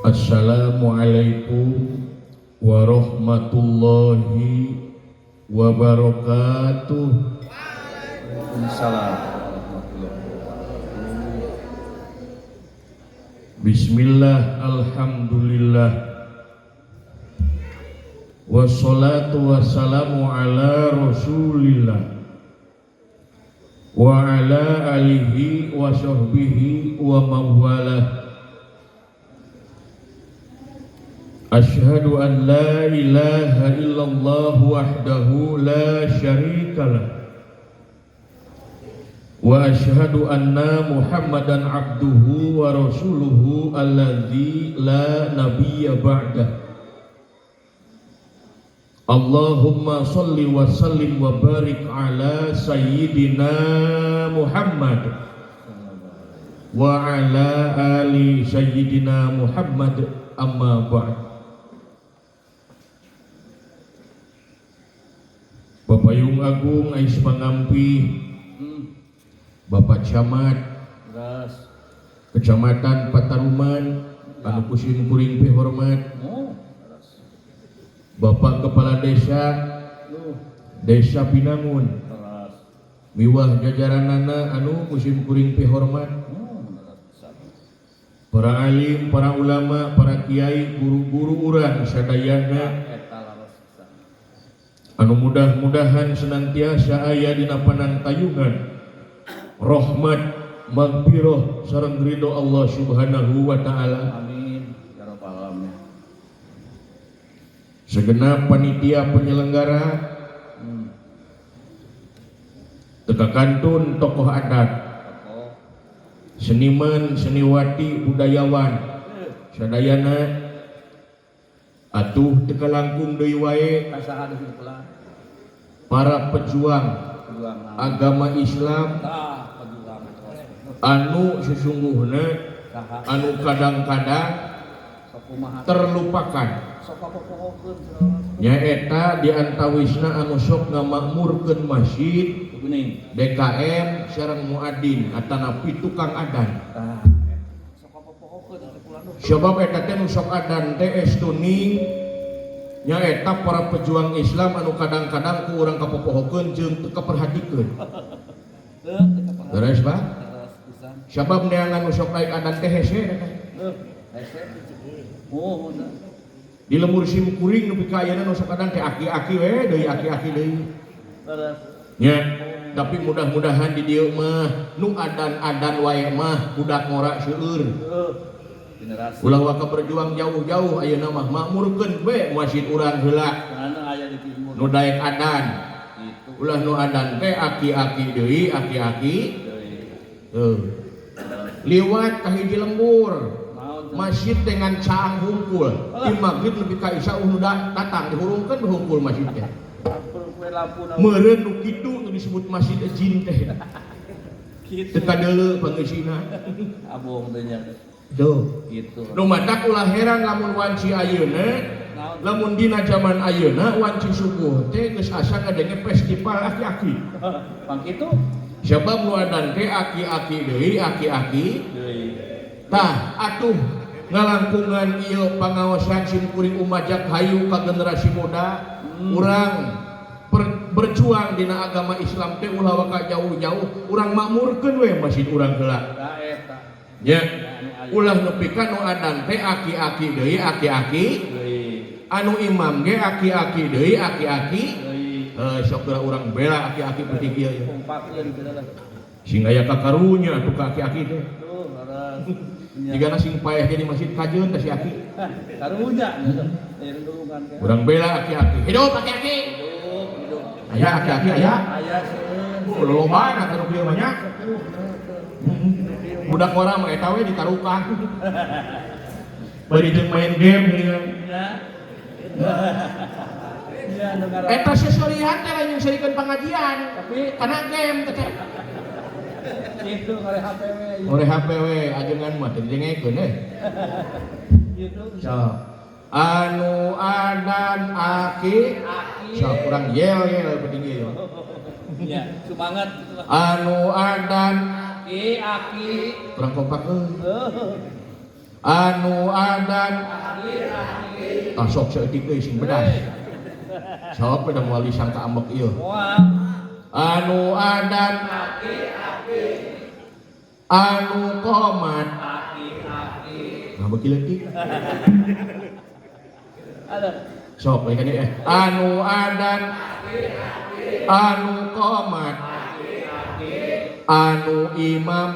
Assalamualaikum warahmatullahi wabarakatuh. Waalaikumsalam. Bismillah, alhamdulillah, wassalatu wassalamu ala rasulillah wa ala alihi wa sahbihi wa mawalah. Ashhadu an la ilaha illallah wahdahu la syarikalah wa ashhadu anna Muhammadan abduhu wa rasuluhu alladzi la nabiyya ba'dah. Allahumma salli wa sallim wa barik ala sayyidina Muhammad wa ala ali sayyidina Muhammad, amma ba'd. Bapak Yung Agung ais pangampi Bapak Camat Kecamatan Pataruman anu kusin kuring pi hormat, Bapak Kepala Desa Binangun miwah jajaranana anu kusin kuring pi hormat, para alim, para ulama, para kiai, guru-guru urang sadayana anu mudah-mudahan senantiasa aya dina panantayungan rahmat, maghfirah sareng ridho Allah Subhanahu wa taala. Amin ya rabbal alamin. Segenap panitia penyelenggara, teka kantun tokoh adat, seniman, seniwati, budayawan sadayana atuh teka langkung deui wae para pejuang agama Islam anu sesungguhna anu kadang-kadang terlupakan nyaeta diantawisna anu sok ngamakmurkeun masjid, DKM sareng muadzin atanapi tukang adan. Sebab eta teh nu sok adan teh estuning nyaeta para pejuang Islam anu kadang-kadang ku urang kapopohokeun jeung teu kaperhatikeun. Beres ba? Sabab neangan nu sok laik adan teh hese eta. Di lemur sim kuring nu pika ayeuna nu sok adan teh aki-aki we deui, aki-aki deui. Nya, tapi mudah-mudahan di dieu mah nu adan-adan wae mah budak ngora seueur. Ulah waka berjuang jauh-jauh ayeuna mah makmurkeun we masjid urang heula nu daek adan. Ulah nu adan teh aki-aki deui, aki-aki. Liwat ka hiji lembur masjid dengan caang hungkul di maghrib nepi ka isya nu datang dihurungkeun hungkul masjid teh. Meureun nu kitu nu disebut masjid jin teh. Teu kadeuleu pangeusina. Abong teh nya. Tuh, gitu. Nu matak ulah heran lamun wanci ayeuna, lamun dina zaman ayeuna wanci subuh teh geus asa ngadenge festival aki-aki. Pang kitu Sebab nu adan teh aki-aki deui, aki-aki. Tah, atuh ngalangkungan ieu pangaosan sim kuring umajak hayu ka generasi muda, urang berjuang dina agama Islam teh ulah waka jauh-jauh, urang makmurkeun we masjid urang heula. Ya, ulah nepikeun nu adan teh aki-aki deui, aki-aki. Anu imam ge aki-aki deui, aki-aki. Sok urang bela aki-aki peuting ieu. Sing aya kakarunya atuh ka aki-aki teh. Jigana sing paeh di masjid kajeun teh si aki. Karunya. Urang bela aki-aki. Hidup aki-aki. Hidup. Aya aki-aki aya. Aya seueur. Lolobana anu kieu mah nya. Budak orang mah eta we ditarukan. Bari jeung main game geuning. Eta sesorian teh lain serikeun pengajian, tapi kana game teh. Itu ngore HPW. Ngore HPW ajengan mah teh didengekeun Gitu. So, anu adan aki, so kurang yel penting ieu. Ya, semangat. Anu adan aki kurang kompak anu adan sok seetik euy sing bedas sok pada moal disangka ambek ieu anu adan anu komat nah beki leutik sok bae kan anu adan anu komat anu imam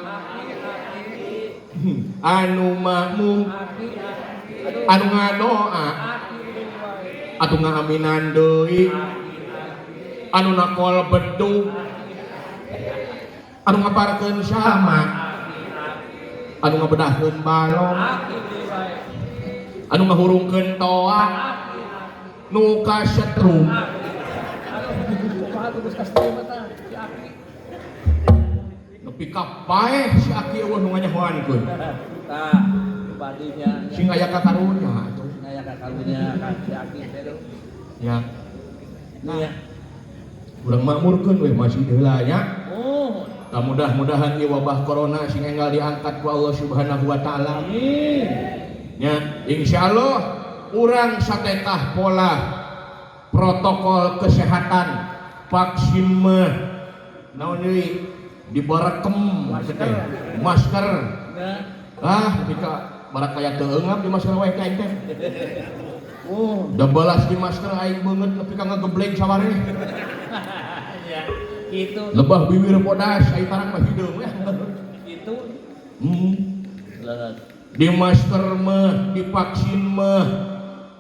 anu makmum anu ngadoa anu ngaminan deui anu nakol bedug anu ngaparkeun sama anu ngabedahkeun balong anu ngahurungkeun toa nu kasetrum nepi ka paeh si aki eueuh nu nganyahoankeun tah badinya sing aya kakarunya atuh aya kakarunya kan si aki teh ya nah urang makmurkeun we masih heula nya oh mudah-mudahan ieu wabah corona sing enggal diangkat ku Allah Subhanahu wa taala amin nya insyaallah urang satetah pola protokol kesehatan vaksin mah naon deui dibarekem masker ketika barak kaya teu eungap di masker wae ka aing teh da balas di masker aing beungeut nepi ka ngagebleng sawareh ya gitu lebah bibir podas aing barang mah hideung ya gitu di masker mah di vaksin mah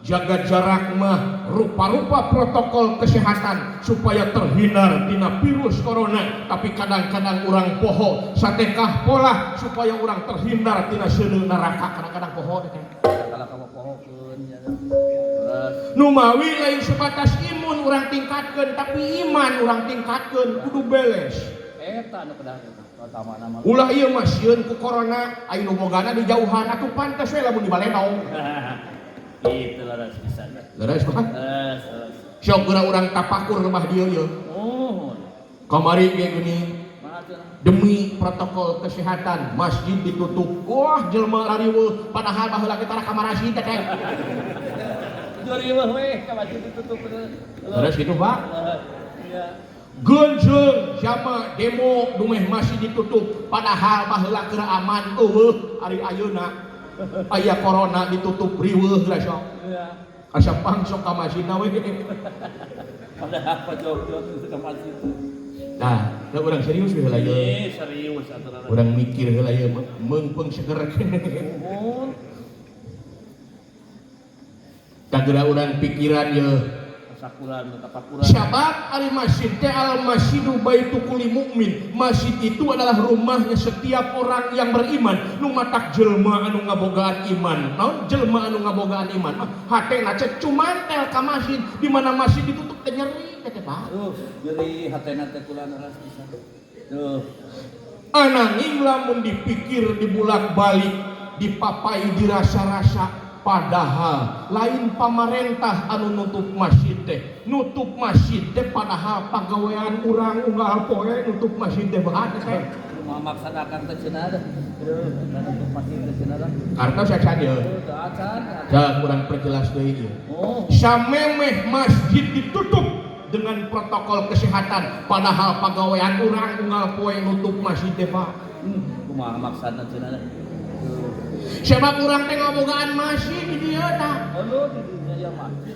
jaga jarak mah rupa-rupa protokol kesehatan supaya terhindar tina virus corona tapi kadang-kadang urang poho satekah pola supaya urang terhindar tina seuneu neraka kadang-kadang poho teh kalau kamu pohokeun ya nu mawi lain sebatas imun urang tingkatkeun tapi iman urang tingkatkeun kudu beles eta nu kedah pertama nama ulah ieu mah sieun ku corona aya nu bogana di jauhan atuh pantes we lamun di balenong gitu laras bisa leres mah sok urang tapakur rumah dieu yeuh oh kamari ge geuning maafkan demi protokol kesehatan masjid ditutup wah jelema lariweuh padahal baheula kita rek kamar masjid teh riweuh we ka masjid ditutup leres kitu Pak iya geunjeung jama demo dumeh masjid ditutup padahal baheula keur aman eueuh ari ayeuna aya corona ditutup riweuh lah sok iya asa pangsok ka masjidna we padahal apa jauh-jauh ke masjid tah da urang serius we heula ieu serius aturan urang mikir heula ieu meungpeung seger oh tagera urang pikiran ieu sakuran tapakuran sabab ari masjid teh al masjidu baitu kulli mukmin masjid itu adalah rumahnya setiap orang yang beriman nu matak jelema anu ngabogaan iman naon jelema anu ngabogaan iman mah hatena cek cumantel ka masjid di mana masjid ditutup teh nyeri teh Pak jadi hatena teh kula naras bisa tuh ananging lamun dipikir dibulak-balik dipapai dirasa-rasa padahal lain pamarentah anu nutup masjid teh padahal pagawean urang unggal poe nutup masjid teh bahat teh memaksanakan teh cenah nutup masjid teh cenah kartos sacan ieu da urang perjelas deui ieu samemeh masjid ditutup dengan protokol kesehatan padahal pagawean urang unggal poe nutup masjid teh bahat kumaha maksana cenah sebab urang teh ngabogaan masjid di dieu tah heuh di dinya ya masjid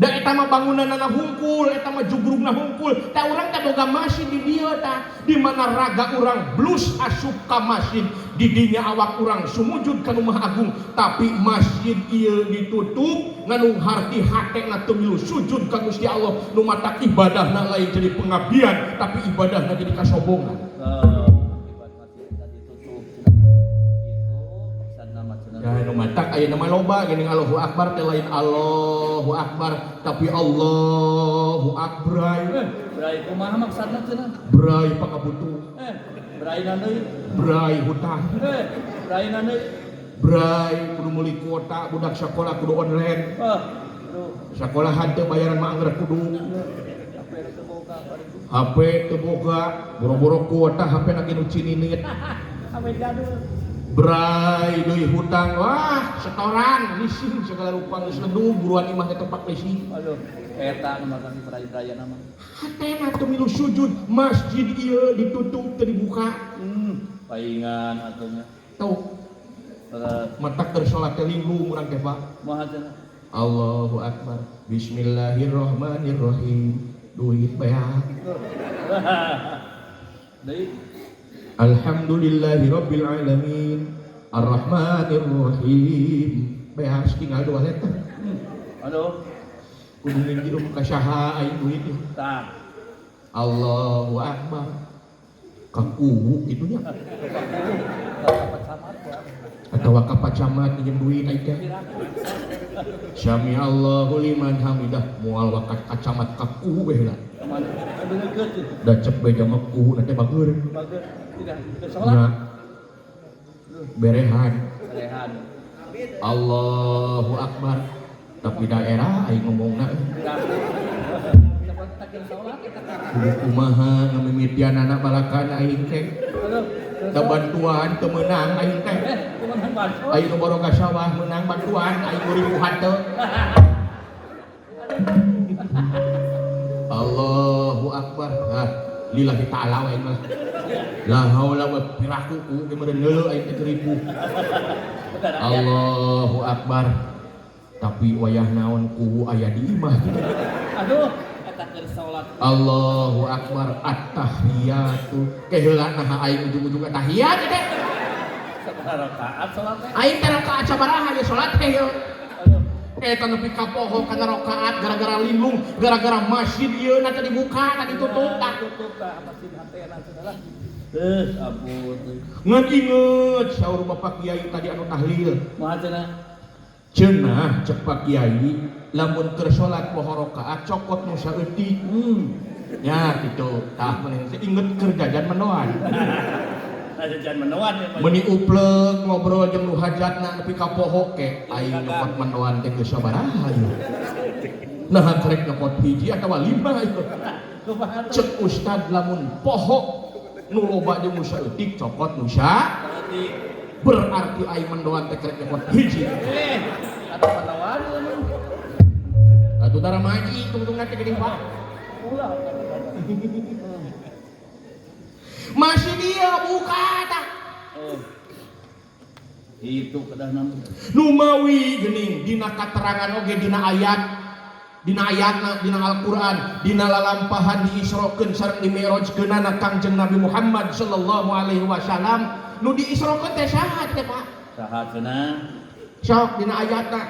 da eta mah bangunanna hungkul eta mah jugrugna hungkul tah urang teh boga masjid di dieu tah di mana raga urang blus asup ka masjid di dinya awak urang sumujud ka Nu Maha Agung tapi masjid ieu ditutup nganu harti hatena teu milu sujud ka Gusti Allah nu matak ibadahna lain jadi pengabdian tapi ibadahna jadi kasombongan ya nu matak aya nama loba geuning Allahu Akbar teh lain Allahu Akbar tapi Allahu Akbar brai kumaha maksudna cenah brai pangabutuh brai na deui brai hutang brai na deui brai kudu meuli kuota budak sakola kudu online sakolahan teu bayaran mah anggar kudu HP teu boga boro-boro kuota HP na nu cininit HP jadul Bray deui hutang wah setoran leasing segala rupa geus ledu buruan imah teh tempat leasing. Aduh, eta nu makan peraya nama. Hatena teu milu sujud masjid ieu ditutup teu dibuka. Paingan atunya. Tuh matak keur salat teh linglung urang teh Pak. Moal cenah. Allahu Akbar. Bismillahirrahmanirrahim. Duit beak. Deui Alhamdulillahirabbil alamin. Arrahmanirrahim. Beak tinggal dua letter. Aduh, Kudu ngirim ka saha aing duit ieu. tah. Allahu Akbar. Kakuhu gitunya. Atau ka camat nginjem duit aing teh. Syami Allahu liman hamidah moal wakat kacamat kakuhu bae heula. Da cep bae jama kuhu nanti bageur. Tidak, salat. Nya berehan. Rehan. Allahu Akbar. Tapi daerah aing ngomongna kudu kumaha ngamimitian anak balakan aing teh. Da bantuan teu meunang aing teh. Aing nu bodoh ka sawah meunang bantuan aing 2000 hate. Allahu Akbar. Lillahi ta'ala aing mah. La haula wa piraku ku ge meureun heuleu aing teh 1000. Allahu Akbar. Tapi wayah naon kuhu aya di imah gitu. Aduh, eta keur salat. Allahu Akbar at-tahiyatu. Keheula nah aing ujung-ujung tahiyat teh. Sabaraha rakaat salat teh? Aing teh rakaat sabaraha ge salat teh yeuh. Aduh, Eta nepi ka poho kana rakaat gara-gara linglung, gara-gara masjid ieu na teh dibuka, teh ditutup tah. tutup tah masjid hatena cenah. Ampun. Ngan inget saur Bapak Kiai tadi anu tahlil. Moal cenah. Cenah cek Pak Kiai lamun keur salat poho rakaat cokot nu saeutik. Ya kitu. Tah meneh inget keur jajan mendoan. Jajan mendoan ya. Meni upleuk ngobrol jeung nu hajatna nepi ka poho ke aing nyokot mendoan teh geus sabaraha ieu. Nah karek nyokot hiji atawa 5 ieu. Kumaha? Cek ustad lamun poho nu loba jeung nu saeutik cokot nu berarti aing mendoan teh karek nyokot hiji. Ada mendoan anu. Atuh dara maji tungtungan teh geuning Pak. Ulah. Masih dia buka tah. Itu kedah nama. Numawi geuning dina katerangan oge dina ayatna dina Al-Qur'an dina lalampahan diisrokeun sareng dimi'rajkeunana Kangjeng Nabi Muhammad sallallahu alaihi wasallam nu diisrokeun teh saha teh Pak? Saha cenah? Sok dina ayatna.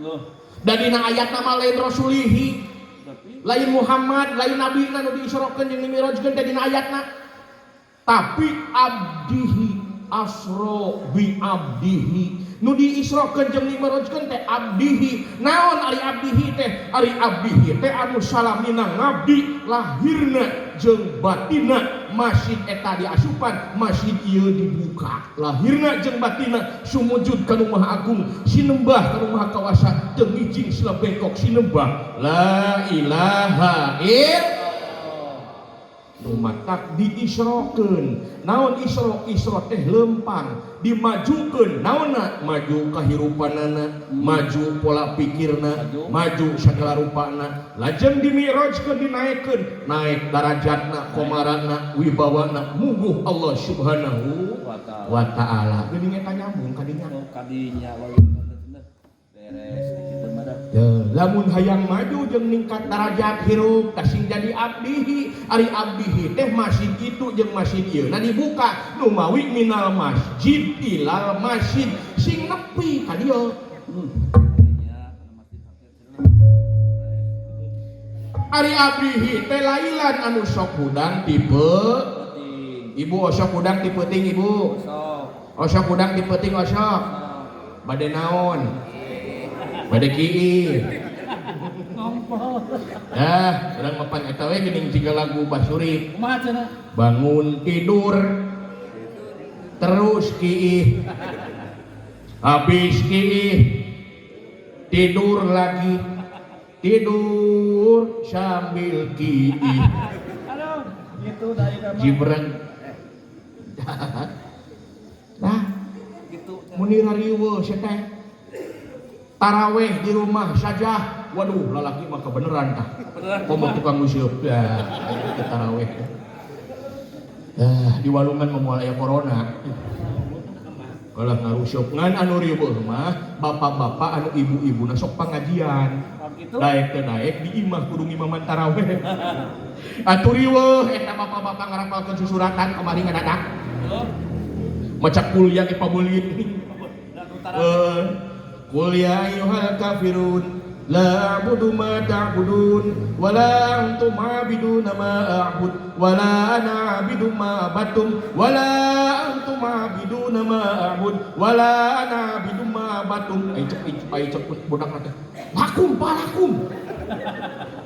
Loh, Da dina ayatna mah lain rasulihi, tapi lain Muhammad, lain nabina nu diisrokeun jeung dimi'rajkeun teh dina ayatna. Tapi abdihi asro bi abdihi nu diisrokeun jeung dimi'rajkeun teh abdihi. Naon ari abdihi teh? Ari abdihi teh anu salamina ngabdi lahirna jeung batinna. Masjid eta diasupan, masjid ieu dibuka. Lahirna jeung batinna sumujud ka Nu Maha Agung, sinembah ka Nu Maha Kawasa, teu ngijing sila bengkok sinembah la ilaha illallah. Matak diisrokeun. Naon isro? Isro teh lempang, dimajukeun. Naonna? Maju kahirupanana, maju pola pikirna, maju sagala rupana. Lajeng dimi'rajkeun, dinaekeun, naik darajatna, komarana, wibawana, muguh Allah Subhanahu wa taala. Geuning eta nyambung ka dinya. kadinya beres kitu mah dah. Lamun hayang maju jeung ningkat darajat hirup kasing jadi abdihi. Ari abdihi teh masjid itu jeung masjid ieu na dibuka numawi minal masjid ilal masjid sing nepi ka dieu. Ari abdihi teh lailan anu sok hudang tipe ibu osok hudang tipe ting ibu osok hudang tipe ting osok bade naon bade kieu Ngompol. urang mapan eta we geuning jiga lagu Basuri. Kumaha cenah? Bangun tidur terus kiih, habis kiih tidur lagi, tidur sambil kiih. Aduh, gitu dari nama. Jibrang. Nah, muni rariweuh sia teh. Taraweh di rumah saja. Waduh, lalaki mah kebeneran tah. Komo tukang usyeup ya. Taraweh. Di walungan memual aya corona. Kalau ngarusyuk ngan anu riweuh mah bapak-bapak anu ibu-ibu sok pangajian. Daek teh daek di imah kudu ngimaman taraweh. Atuh riweuh eta bapak-bapak ngarapalkeun susuratan kamari ngadadak. Maca kuliah di pabeulin. Qul ya ayyuhal kafirun la a'budu ma ta'budun wa la antum 'abiduna ma a'bud wa la ana 'abidu ma abattum wa la antum 'abiduna ma a'bud wa la ana 'abidu ma abattum. Ai cek budak teh.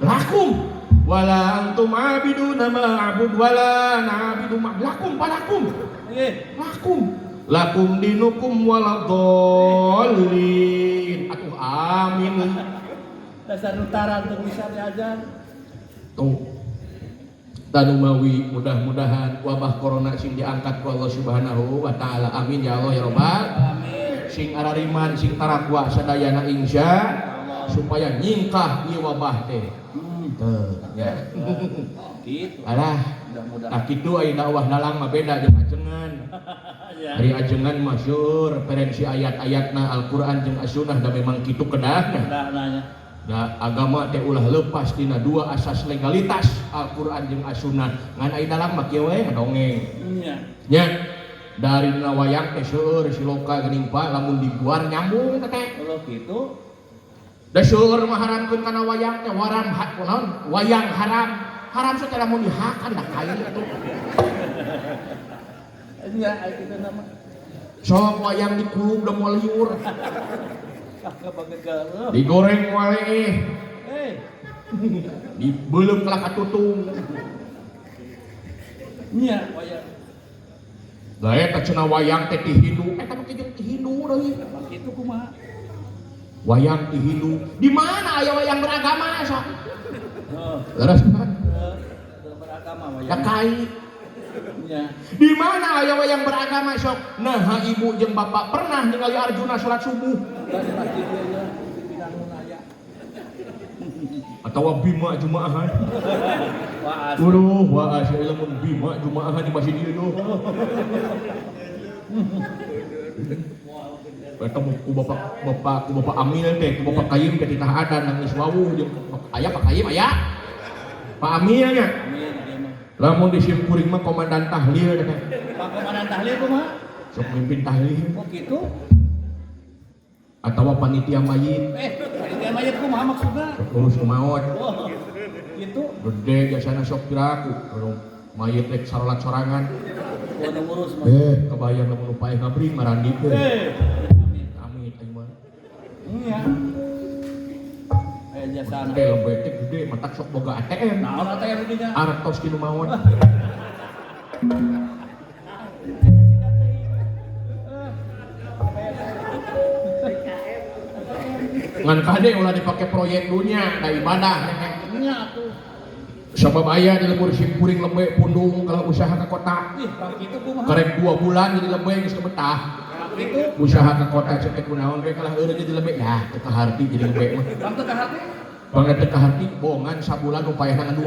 Lakum wa la antum 'abiduna ma a'bud wa la ana 'abidu ma lakum. Lakum dinukum waladhdallin. Atuh amin. Dasar Nusantara untuk bisa diajar. Tuh. Dan umawi mudah-mudahan wabah corona sing diangkat ku Allah Subhanahu wa taala. Amin ya Allah ya Rabbal. Amin. Sing arariman sing tarakwa sadayana insya supaya nyingkah ieu wabah teh. Teuh ya. Gitu. Alah, Mudah-mudahan. nah kitu aya dakwah dalang mah beda jeung ajengan. Ya. Hari ajengan masyhur referensi ayat-ayatna Al-Qur'an jeung As-Sunnah da memang kitu kedahna. Udah nanya. Da agama teh ulah leupas tina dua asas legalitas Al-Qur'an jeung As-Sunnah. Ngan ai dalang mah kieu we ngadongeng. Iya. Nya dari dina wayang teh seueur siloka geuning pa lamun dibuar nyambung teh. Kalau gitu Da seueur mah haramkeun kana wayang teh wayang haram. Haram teh lamun dihakan da kain atuh. enggak itu nama. Sok wayang dikulub da moal liur. Kakak bagegal. Digoreng wae. Dibeulem ka katutung. Iya, wayang. Da eta cenah wayang teh ti Hindu, eta mah jeung ti Hindu deui. Itu kumaha? Wayang ti Hindu. Di mana aya wayang beragama sok? Leres kan? Beragama wayang. Dakai. Iya. Di mana aya wayang beragama sok? Nah, ibu jeung bapak pernah ningali Arjuna salat subuh Kan pasti dia pinangun aya. atau Bima Jumaahan? Wah, Waduh, wah asli lamun Bima Jumaahan di masjid ieu doh. Eta ku bapak Amil teh, ku bapak Kayim teh titah adan nangis wawuh jeung aya Pak Kayim aya. Pak Amil nya. amin dia mah. Lamun di simkuring mah komandan tahlil teh. Pak Komandan tahlil kumaha? Sok mimpin tahlil Oh gitu. atawa panitia mayit, Panitia mayat kumaha maksudna? sok urus kumaot. Oh. Gitu. Gede jasana sok piraku. Mayit rek sarolat sorangan. Kudu ngurus mah. Kebayang lamun upaya ngabring marandi teh. Amin. Amin aing mah. Iya. Jasana. Teh lembek teh gede matak sok boga ATM. Naon ATM dinya? Arek tos kitu mawon. Ngan kade ulah dipake proyek dunia da ibadah Nya atuh. sabab aya di lembur simkuring lembek pundung kalau usaha ke kota Ih, kalau gitu kumaha? karek 2 bulan jadi lembek geus betah Gitu. usaha ke kota cek teh kunaon rek kalah eureun jadi lembek ya teu kaharti jadi lembek mah Bang teu kahati? banget teu kaharti bohongan sabulan upaya tangan 2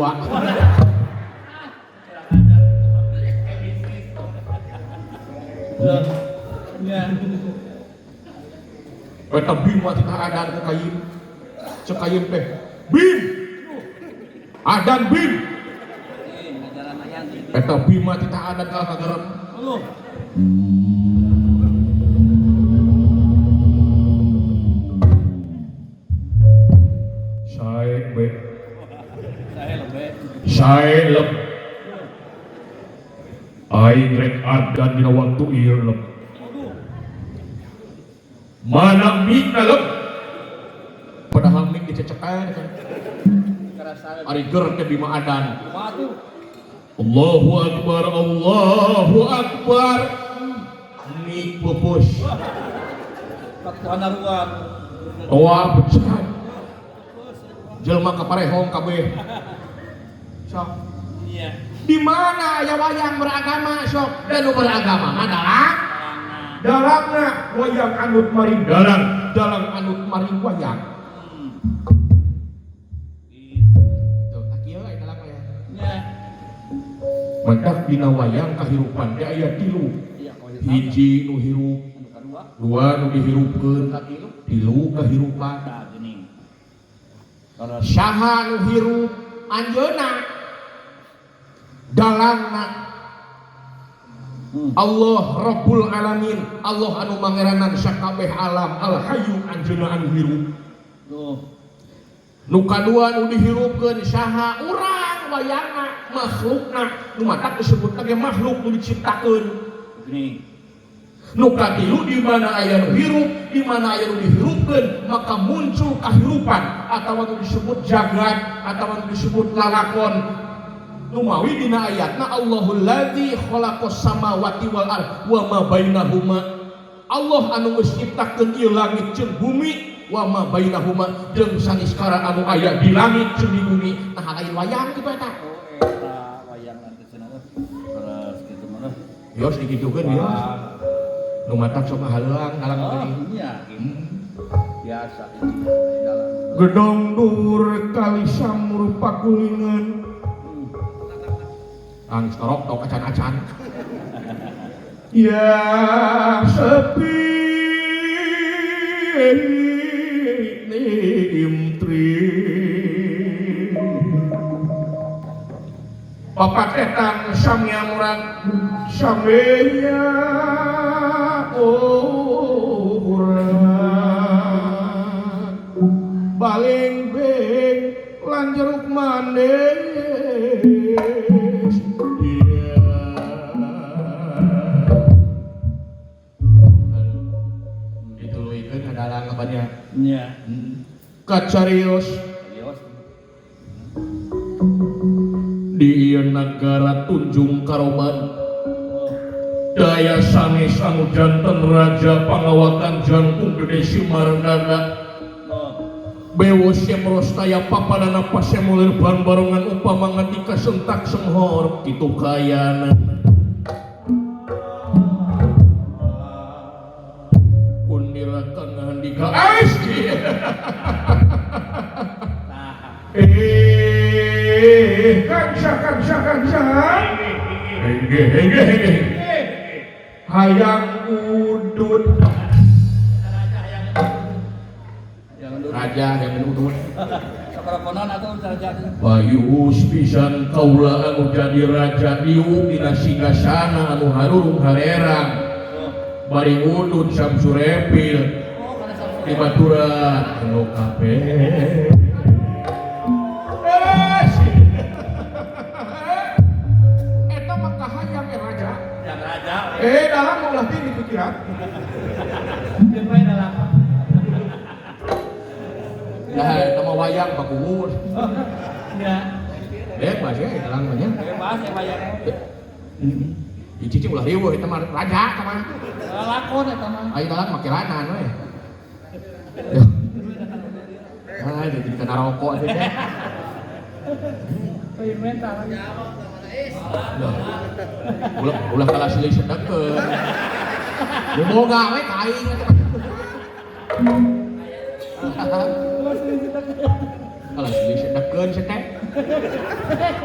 Nya. eta Bima titah adan ku Kayim cek Kayim teh Bim adan Bim Ngajaran ayat ini. eta Bima titah adan kalah kagarep Lu. sae be Saya lebih. sae leb aing rek adan dina waktu ieu leb mana mik na leb padahal mik dicecekan kan Kerasa. ari ger teh Bima adan Kumaha tuh? Allahu Akbar mik pupus Katuhan haruan. wah becan jelema kaparehong kabeh sok Iya. di mana aya wayang beragama sok dan nu beragama mah dalang dalangna wayang anut maring dalang anut maring wayang. Tuh, tak kieu aya dalang ya. Nya. Matak dina wayang kahirupan teh aya tilu. Iya, koyo Hiji nu hirup, anu kadua. dua nu dihirupkeun, Katilu. tilu kahirupan. Nah, geuning. Kalau Saha nu hirup anjeunna dalangna Allah Rabbul Alamin, Allah anu mangeranan sakabeh alam, Al Hayyu anjeunna anu hirup. tuh. Nu kadua nu dihirupkeun saha urang wayangna makhlukna nu matak disebutna ge makhluk nu diciptakeun. Geuning. Nu katilu di mana aya nu hirup, di mana aya nu dihirupkeun, maka muncul kahirupan atawa nu disebut jagat atawa nu disebut lalakon. Numawi dina ayatna Allahul ladzi khalaqas samawati wal ard wa ma bainahuma. Allah anu geus nyiptakeun ieu langit jeung bumi wa ma bainahuma jeung saniskara anu aya di langit jeung di bumi. Nah lain wayang kitu eta. Oh, eta wayang nanti cenah. Terus kitu mah. Yos digitukeun ya. Nu matak sok ngahalang ngalang Oh, tadi. iya. Biasa ini dalam. Gedong dur kali samur pakulingan. Ang storok tok acan-acan. Ya sepi nimtri. Papatetan samyamuran sameya urang baling beng lan jeruk manis. Dituluikeun adalah ngabannya Nya. kacarios Serius. di ieu nagara Tunjung Karoban. Oh. Daya sanes anu janten raja pangawakan jangkung gede Simargana. Oh. Bewo semros kaya papanana pasemulir barbarongan upama ngatika sentak senghor kitu kayana. Kundirakan handika ais. Kanca. Hege. Hayang udut. Jangan dulu. Raja yang udut. Sakarakonan atau raja. Bayus pisan kaula anu jadi raja diu dina singgasana anu harurung harerang. Oh. Bari udut samsurepil Oh, kana sampai. di baturan anu kape. Eta mah kahayang raja. Yang raja. Dalam mau latih di pikiran. Jeung bae dalam. Nah, eta mah wayang pakuhur. Ya. Bebas ya dalam banyak. Bebas ya bayar. Cici ulah riweuh eta mah raja kaman. Lakon eta mah. Ayo dalam make ranan we. Ah, jadi kena rokok sih. Mental. Ulah kalah silih sedekeun. Lu boga we ka aing eta. Kalah silih sedekeun sih teh.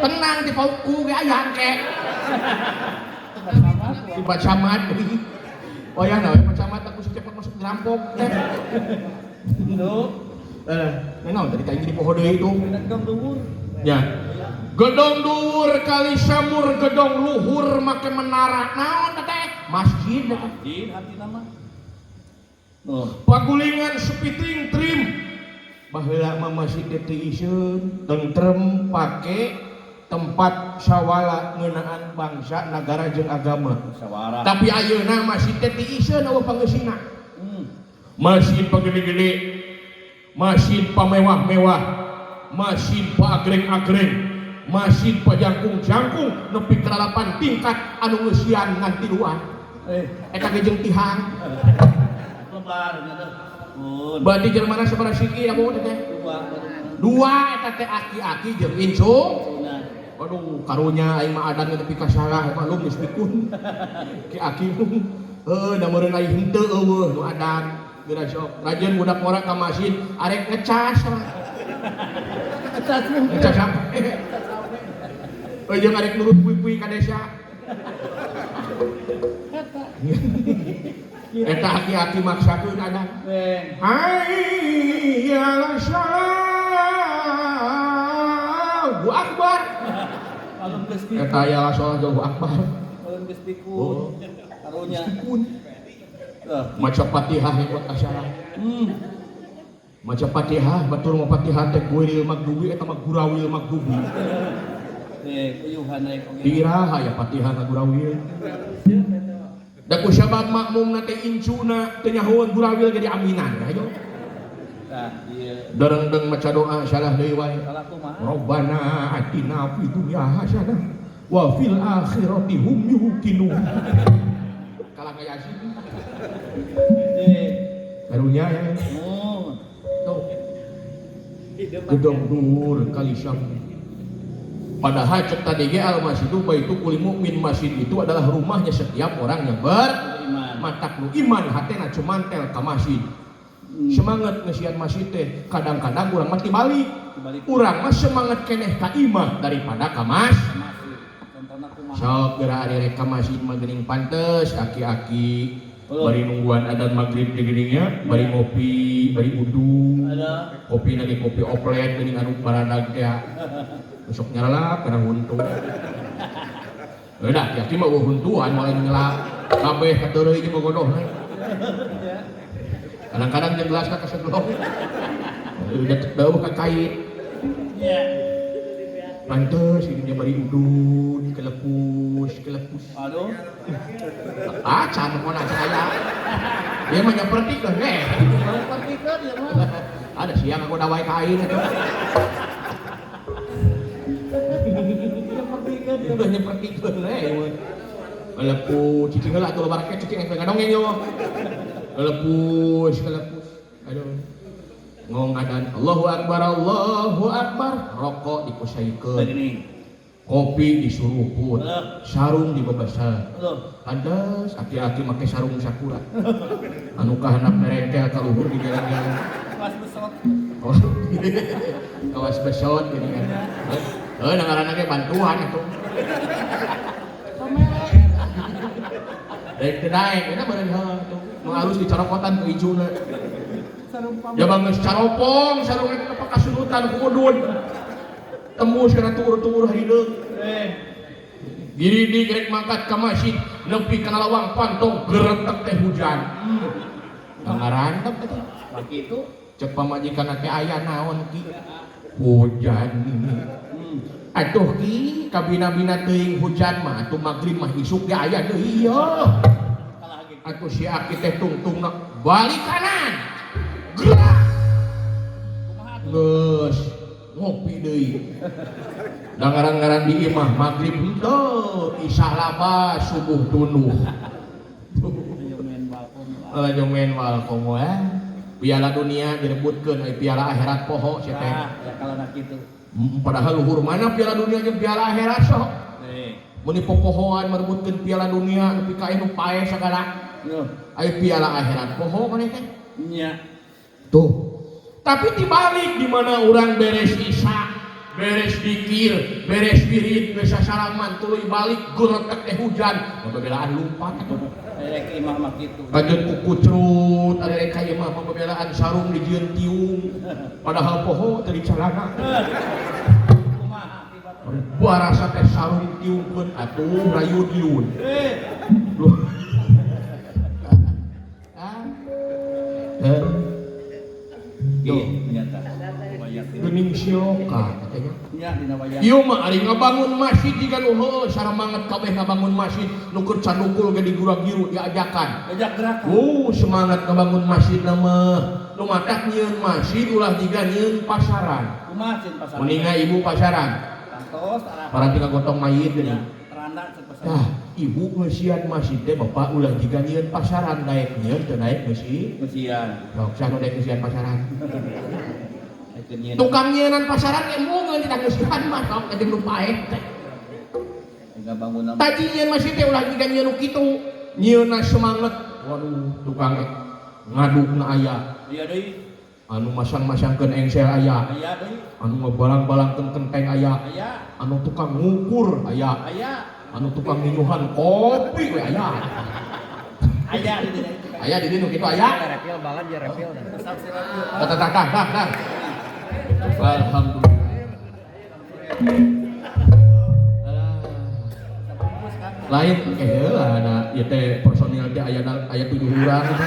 Tenang di pauku ge ayang ke. Di pacamat. Oh ya nah, pacamat aku cepet masuk ngerampok teh. Itu. Naon tadi kayak di pohon deui itu. Gedong dhuwur. Ya. Gedong dhuwur kali samur gedong luhur make menara. Naon teh? Masjid teh. Masjid hati nama. Oh. Pagulingan sepiting trim. Baheula mah masjid teh isieun tentrem pake tempat sawala ngeunaan bangsa, negara jeung agama. Musyawarah. Tapi ayeuna masjid teh isieun eueuh pangeusina. Masjid pagede-gede, masjid pamewah-mewah, masjid paagreng-agreng, masjid pajangkung-jangkung nepi ka 8 tingkat anu geus sian ngan tiluan. Eta ge jeung tihang. Lebar gitu. Berarti Jermana sabaraha siki anu teh? Dua eta teh aki-aki jeung insung. Waduh, karunya aing mah adan nepi ka salah, malum geus pikun. Ki aki Da meureun aya henteu eueuh nu adan geura sok rajin budak mora ka masjid arek ngecas lah ngecas sampe jeung arek nurut pui-pui ka desa eta aki-aki maksakeun adan hayya Allahu akbar Alun geus di. eta ya Allahu akbar Alun geus dikun. Karunya. Maca Fatihah buat asyara maca Fatihah batur mau Fatihah teh gueuril magdubi eta mah gurawil magdubi Uyuhan naik oge. diraha ya Fatihah ka gurawil da ku sabab makmumna teh incuna teu nyahoeun gurawil jadi aminan ayo Tah, ieu. dereng-deng maca doa salah deui wae Salah kumaha? Rabbana atina fid dunya hasanah wa fil akhirati hum yuqinun kalah kaya sih karunya ya tuh gedong dur kali syam padahal cek tadi ge al masjidu baitu kulli mukmin masjid itu adalah rumahnya setiap orang yang bermatak nu iman hatena cumantel ka masjid semangat ngesian masjid teh kadang-kadang urang mah tibalik urang mah semangat keneh ka imah daripada ka masjid sok geura ari ka masjid mah geuning pantes aki-aki bari nungguan adan maghrib di geuninnya bari ngopi bari wudu kopi lagi kopi oplet geuning anu baradag teh besok nyarelak kana huntu udah aki-aki mah huntuan moal nyelak kabeh kateureuy jeung bogodohna kadang-kadang jeung gelas ka seglong udah deuh ka kait pantes ini bari udun kelepus Aduh. can mau nanya saya dia mah nyeperti kan Pertikeun ya mah. ada siang aku dawai kain itu udah nyeperti kan kelepus cicing heula atuh lebar ke cicing engke ngadongeng yo kelepus aduh ngong adan Allahu akbar rokok dikusaikeun kopi disuruhpun sarung dibebasar pantes aki-aki make sarung sakura anu kahandap merengkel ka luhur di jalan-jalan Pas besot. kawas besot gini kan ngaranna ge bantuan atuh daek teu daek eta beureun tuh nu alus dicarokotan ku ijuna ya bang caropong sarung eta apa kasunutan ku udun tembus kana tur-tur hideung diri di gerek mangkat ka masjid nepi kana lawang pantong geretek teh hujan ngarantep eta Begitu. cek pamajikan teh aya naon ki hujan atuh ki kabina-bina teuing hujan mah atuh magrib mah isuk ge aya deui ieu atuh si aki teh tungtungna balik kanan gerak geus ngopi deui da ngaran-ngaran di imah magrib henteu isya laba subuh tunuh Ayo main balkon. main balkon piala dunia direbutkeun ai piala akhirat poho sia teh Ya kalau nak kitu. padahal luhur mana piala dunia jeung piala akhirat sok mun popohoan merebutkeun piala dunia nepi ka anu pae sagala ai piala akhirat poho maneh teh Nya. tuh tapi dibalik di mana orang beres isya beres dikir beres wirid geus sasalaman tuluy balik geretek teh hujan pembelaan lumpat Rek imah mah kitu. kajeun kukucrut ada rek ka imah pembelaan sarung dijieun tiung padahal poho teu dicarana Kumaha akibat? barasa teh sarung tiungkeun atuh rayu diun Ternyata. Wayang. geuning sioka katanya Nya dina wayang. ieu mah ari ngabangun masjid jiga nu heueuh saramanget kabeh ngabangun masjid nu keur candukul ge digura-giru diajakan Ajak gerakan. semangat ngabangun masjid mah nu matak nyieun masjid ulah jiga nyieun pasaran Kumaha cen pasar. mendingan ibu pasaran Kantos arah. para tinggal gotong mayit Ya, geuning teranda cen pasar. tah ibu ngeusian masjid teh bapak ulah jiga nyieun pasaran daek nyieun teu daek ngeusi Musian. sok sanu daek ngeusian pasaran Akeun tukang nyieunnan pasaran ge mungeun tidak ngeusian mah sok jeung nu paeh teh enggak bangun nama. tadi nyieun masjid teh ulah jiga nyieun nu kitu nyieuna semangat. Waduh, tukang ngadukna aya. Iya deui. Anu masang-masangkeun engsel aya. Aya deui. Anu ngabalang-balangkeun kenteng aya. Aya. Anu tukang ngukur aya. Aya. Anu tukang minjuhan kopi we aya. Aya di dieu. Aya di dieu kitu aya. Refill banget ya refill. Tah. Alhamdulillah. Lain lah ada ieu teh personil teh aya 7 urang gitu.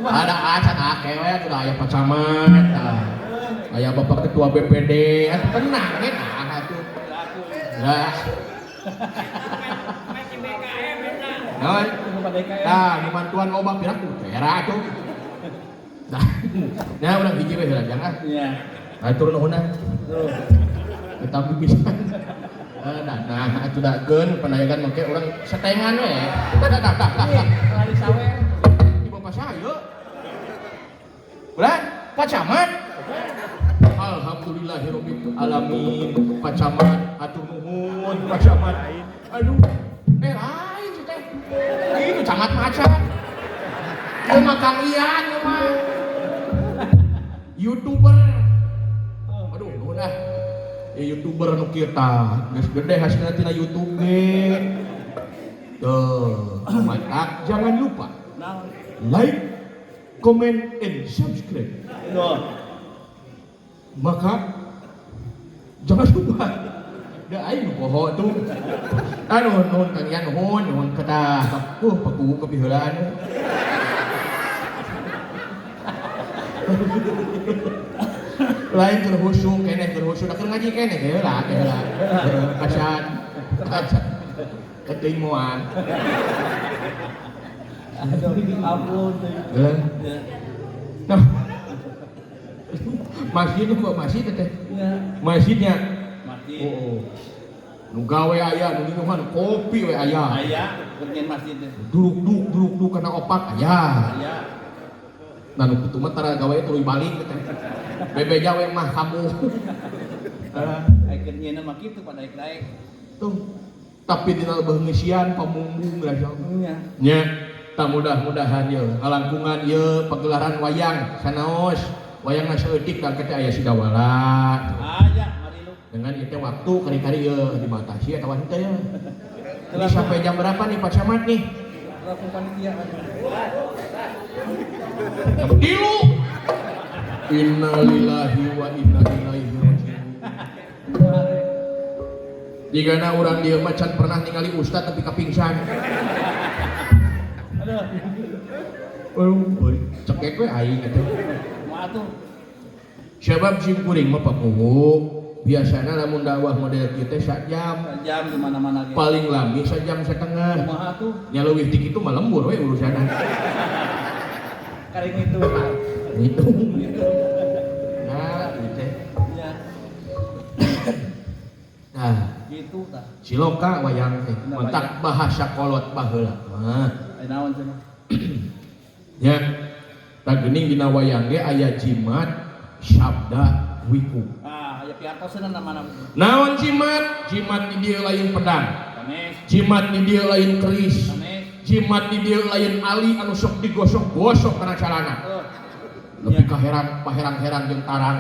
Ada acan akeh we udah aya Pak Camat, aya Bapak Ketua BPD, tenang we nah atuh. Lah. Nah, di bantuan loba pirang pera atuh. Nah, urang hiji we heula jangan. Iya. Atur nuhunna. Tapi bisa. Nah, atuh dakeun panayagan make urang setengan we. Tah. Lari sawer. Bapak saya. Ulah, Pak Camat. Alhamdulillahirabbil alamin. Pak Camat, atur nuhun Pak Camat. Aduh, lain sih teh. Itu Camat macan. Ieu mah Kang Ian ieu mah. YouTuber. Aduh, nuhun dah. YouTuber nu kieu tah, geus gede hasilna tina YouTube ge. Tuh, mantap. Jangan lupa like, comment, and subscribe. Maka jangan lupa. Da aing poho tuh. Nuhun Kang Ian nuhun kada pakuhu kapiheulaan. Lain terhusu keneh da keur ngaji keneh heula. Kasan. Keteuing moal. Aduh, ampun. Nah. Masjid teh. Iya. Masjidnya. Masjid. Oh. Nu gawe aya, nu minuman kopi we aya. Aya, kerjaan masjid teh. Duduk kana opak aya. Aya. Nah nu kitu mah tara gawe tuluy balik teh. Bebeja we mah kamu. Ai kerjaan mah kitu pada daek-daek. Tuh. Tapi dina leubeung ngisian pamumbung lah Iya. nya. Tak mudah-mudahan ye kalangkungan ye pagelaran wayang sanaos wayangna saeutik da teh aya sidawala. Aya, mari lu. Dengan itu waktu kali-kali ye dibatasi atawa henteu ye. Ini sampai jam berapa nih Pak Camat nih? Laku panitia. Jam 3. Innalillahi wa inna ilaihi raji'un. Digana urang dieu mah can pernah ningali ustad tapi kapingsan. Aduh, cekek we aing atuh. Moal atuh. Sabab sim kuring mah pamuhu biasana lamun dakwah model kieu teh sajam. Jam di mana-mana ge. Paling lami sajam setengah. Kumaha atuh? Nya leuwih ti kitu mah lembur we urusanna. Karing itu. Itu. Nah, ieu teh. Iya. Nah, Gitu tah. siloka wayang teh. Mentak bahasa kolot baheula. Mah. Ai naon cenah? Ya, tak geuning dina wayang ge aya jimat sabda wiku. Aya piartosna mana? Naon jimat? Jimat di dieu lain pedang. Sanes. Jimat di dieu lain keris. Sanes. Jimat di dieu lain ali anu sok digosok-gosok kana calana. Lebih paherang-herang jeung tarang.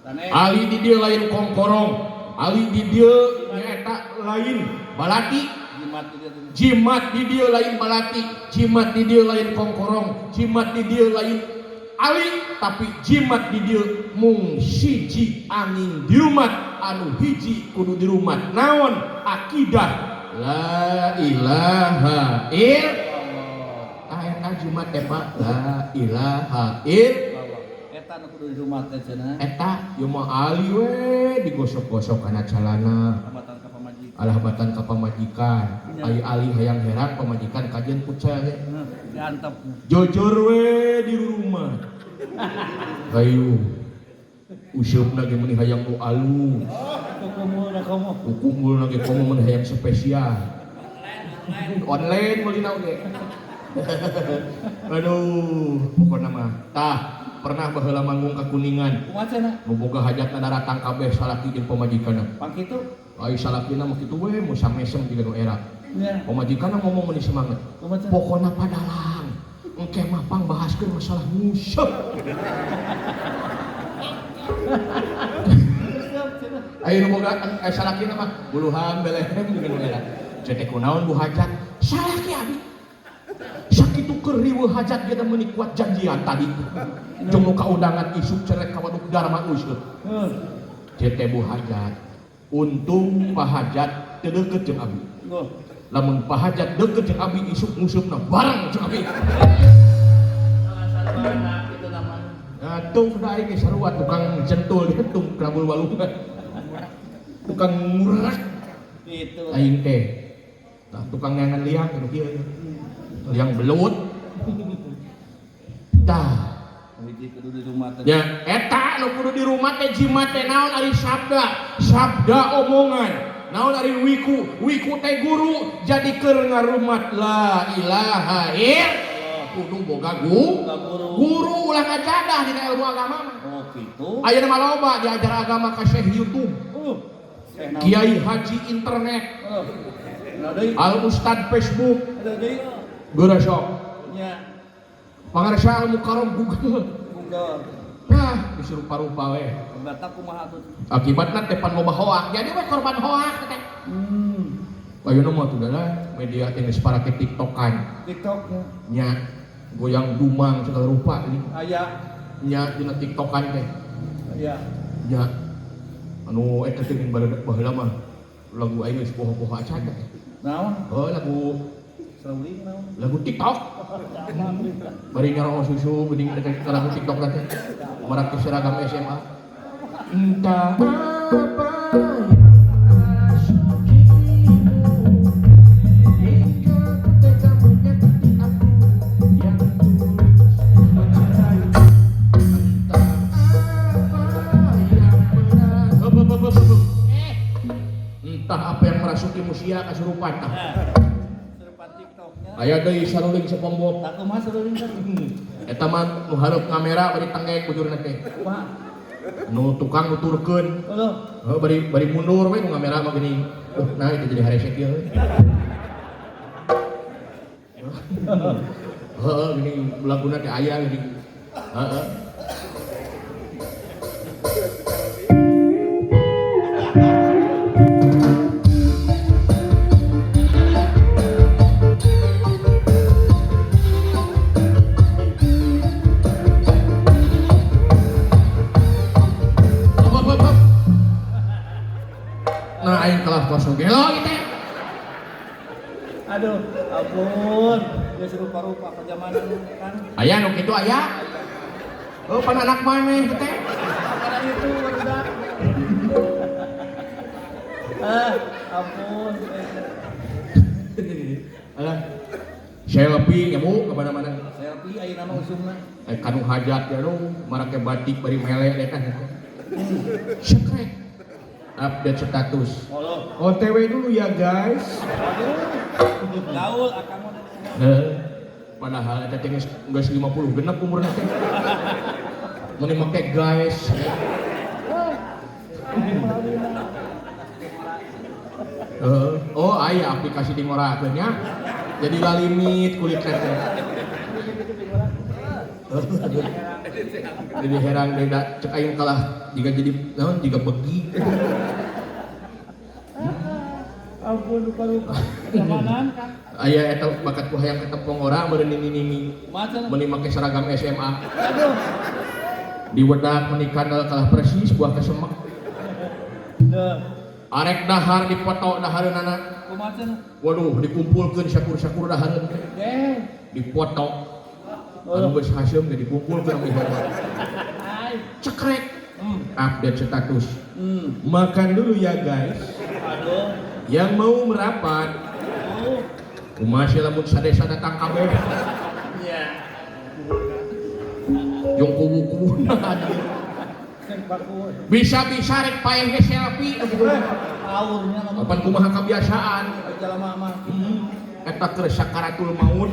Sanes. Ali di dieu lain kongkorong. Ali di dieu nyaeta lain balati. Jimat di dieu lain balati, jimat di dieu lain kongkorong, jimat di dieu lain ali, tapi jimat di dieu mung siji angin di rumah, anu hiji kudu di rumah. Naon akidah la ilaha illallah. Eta jimat teh Pak, la ilaha illallah. Eta nu kudu di rumah teh cenah. Eta ieu mah ali we digosok-gosok kana calana. Alhabatan ka pamajikan, ai ali hayang herang pamajikan kajian pucel ge. Gantep. Jojor we di rumah. Kayu. Useup ge meuni hayang nu alu. Kukumul ge komo meuni hayang spesial. Online meuli na oge. Aduh, pokona mah tah pernah baheula manggung ka Kuningan. Kumaha cenah? Nu boga hajatna datang kabeh salaki jeung pamajikanna. Pang kitu? Ai salakina mah kitu we mu samesem jiga nu era. Nya. Pamajikanna ngomong meuni semangat. Kumaha cenah? Pokona padalang. Engke mah pang bahaskeun masalah musik. Ayo nu boga salakina mah buluhan belehem jiga nu era. Cetek kunaon bu hajat? Salaki abi. Sakitu keur riweuh hajat geus meuni kuat janjian tadi. Jeung nu kaundangan isuk cerek ka waduk Dharma useuh. Cetek bu hajat. Untung Pak Hajat teu deukeut jeung abi. Lamun Pak Hajat deukeut jeung abi isuk ngusupna bareng jeung abi. Tung sudah aing geus sarua tukang centul dia tung krabul walungan. Tukang ngurak. Itu. Aing teh. Tah tukang ngangan liang kitu kieu. Liang belut. Tah. Hiji kudu di rumah teh. Ya, eta nu kudu di rumah teh jimat teh naon ari sabda, sabda omongan. Naon ari wiku, wiku teh guru jadi keur ngarumat la ilaha illallah. Kudu boga guru ulah ngajadah dina ilmu agama mah. Oh kitu. Ayeuna mah loba diajar agama ka Syekh YouTube. Kiai Haji internet. Nah deui. Al Ustad Facebook. Ada deui. Geura sok. Nya. Pangarsa al mukarram Google. Nah, disuruh parupa we. Bata kumaha tuh? Akibatna teh pan loba hoak. Jadi we korban hoak teh. Ayeuna mah tuh dah media teh geus parake TikTokan. TikToknya. Nya goyang dumang segala rupa ini. Aya. Nya dina TikTokan teh. Aya. Nya anu eta teh geus baheula mah lagu aing geus poho-poho acan teh. Naon? Oh lagu Sauri naon? lagu TikTok. Bari nyarong susu geuning dekat ka lagu TikTok teh. Marak seragam SMA. Entah apa entah apa yang merasuki musia kasurupan. Serupan TikToknya. Aya deui saruling SpongeBob. Tak kumaha saruling teh? Eta mah nu hareup kamera bari tenggek bujurna teh. Kumaha? Nu tukang nuturkeun. Heuh. Bari mundur we nu kamera mah geuning. Nah itu jadi haresek ieu. Heeh, geuning laguna teh aya geuning. Heeh. Nah, aing kelas kosong gelo gitu. Aduh, ampun. Dia serupa-rupa pajamanan kan. Aya nu kitu aya. Oh, pan anak maneh teh. Karena itu udah. Ampun. Alah. Selfie nyamu ke mana-mana. Selfie ayeuna mah usumna. Kanu hajat ya nu marake batik bari mele eta. Sekret. Update status. OTW dulu ya guys. Gaul akang mah. Padahal eta teh geus 50 genep umurna teh. Mun make guys. Oh aya aplikasi di ngorakeun nya. Jadi lalimit kulit teh. Jadi herang deui da cek aing kalah jika jadi naon jika begi. Ampun lupa-lupa. Zamanan kan. Aya eta bakat ku hayang ketepong orang meureun nini-nini. Macam. Meuni make seragam SMA. Aduh. Di wedak menikandal kalah persis buah kesemek. Arek dahar dipoto dahareunana. Kumaha cenah? Waduh dikumpulkeun syakur-syakur dahareun teh. Dipoto. Anu geus haseum teh dikumpulkeun di bawah. Cekrek. Update status. Makan dulu ya guys. Aduh. Yang mau merapat. Kumaha lamun sadesa datang kabeh. Iya. Yung kubu-kubu bisa-bisa rek paeh ge selfie. Aurnya ngomong. Kapan kumaha kebiasaan. Jalma mah. Eta keur sakaratul maut.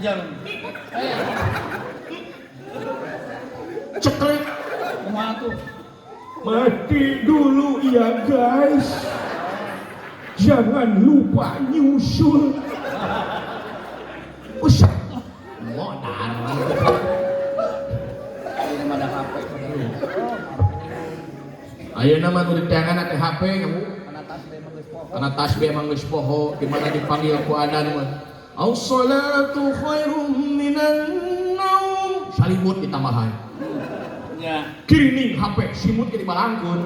Ujang. Ceklek. Kumaha tuh? Mati dulu ya guys. Jangan lupa nyusul. Usah. Modal. Ini mah ada HP. Ayo nama nu diteangan teh HP kamu. Kana tasbih mah geus poho. Karena tasbih emang geus poho di mana dipanggil ku adan mah. As-salatu khairum minan naum. Salimut ditambahan. Ya. Kirining HP simut jadi balangkun.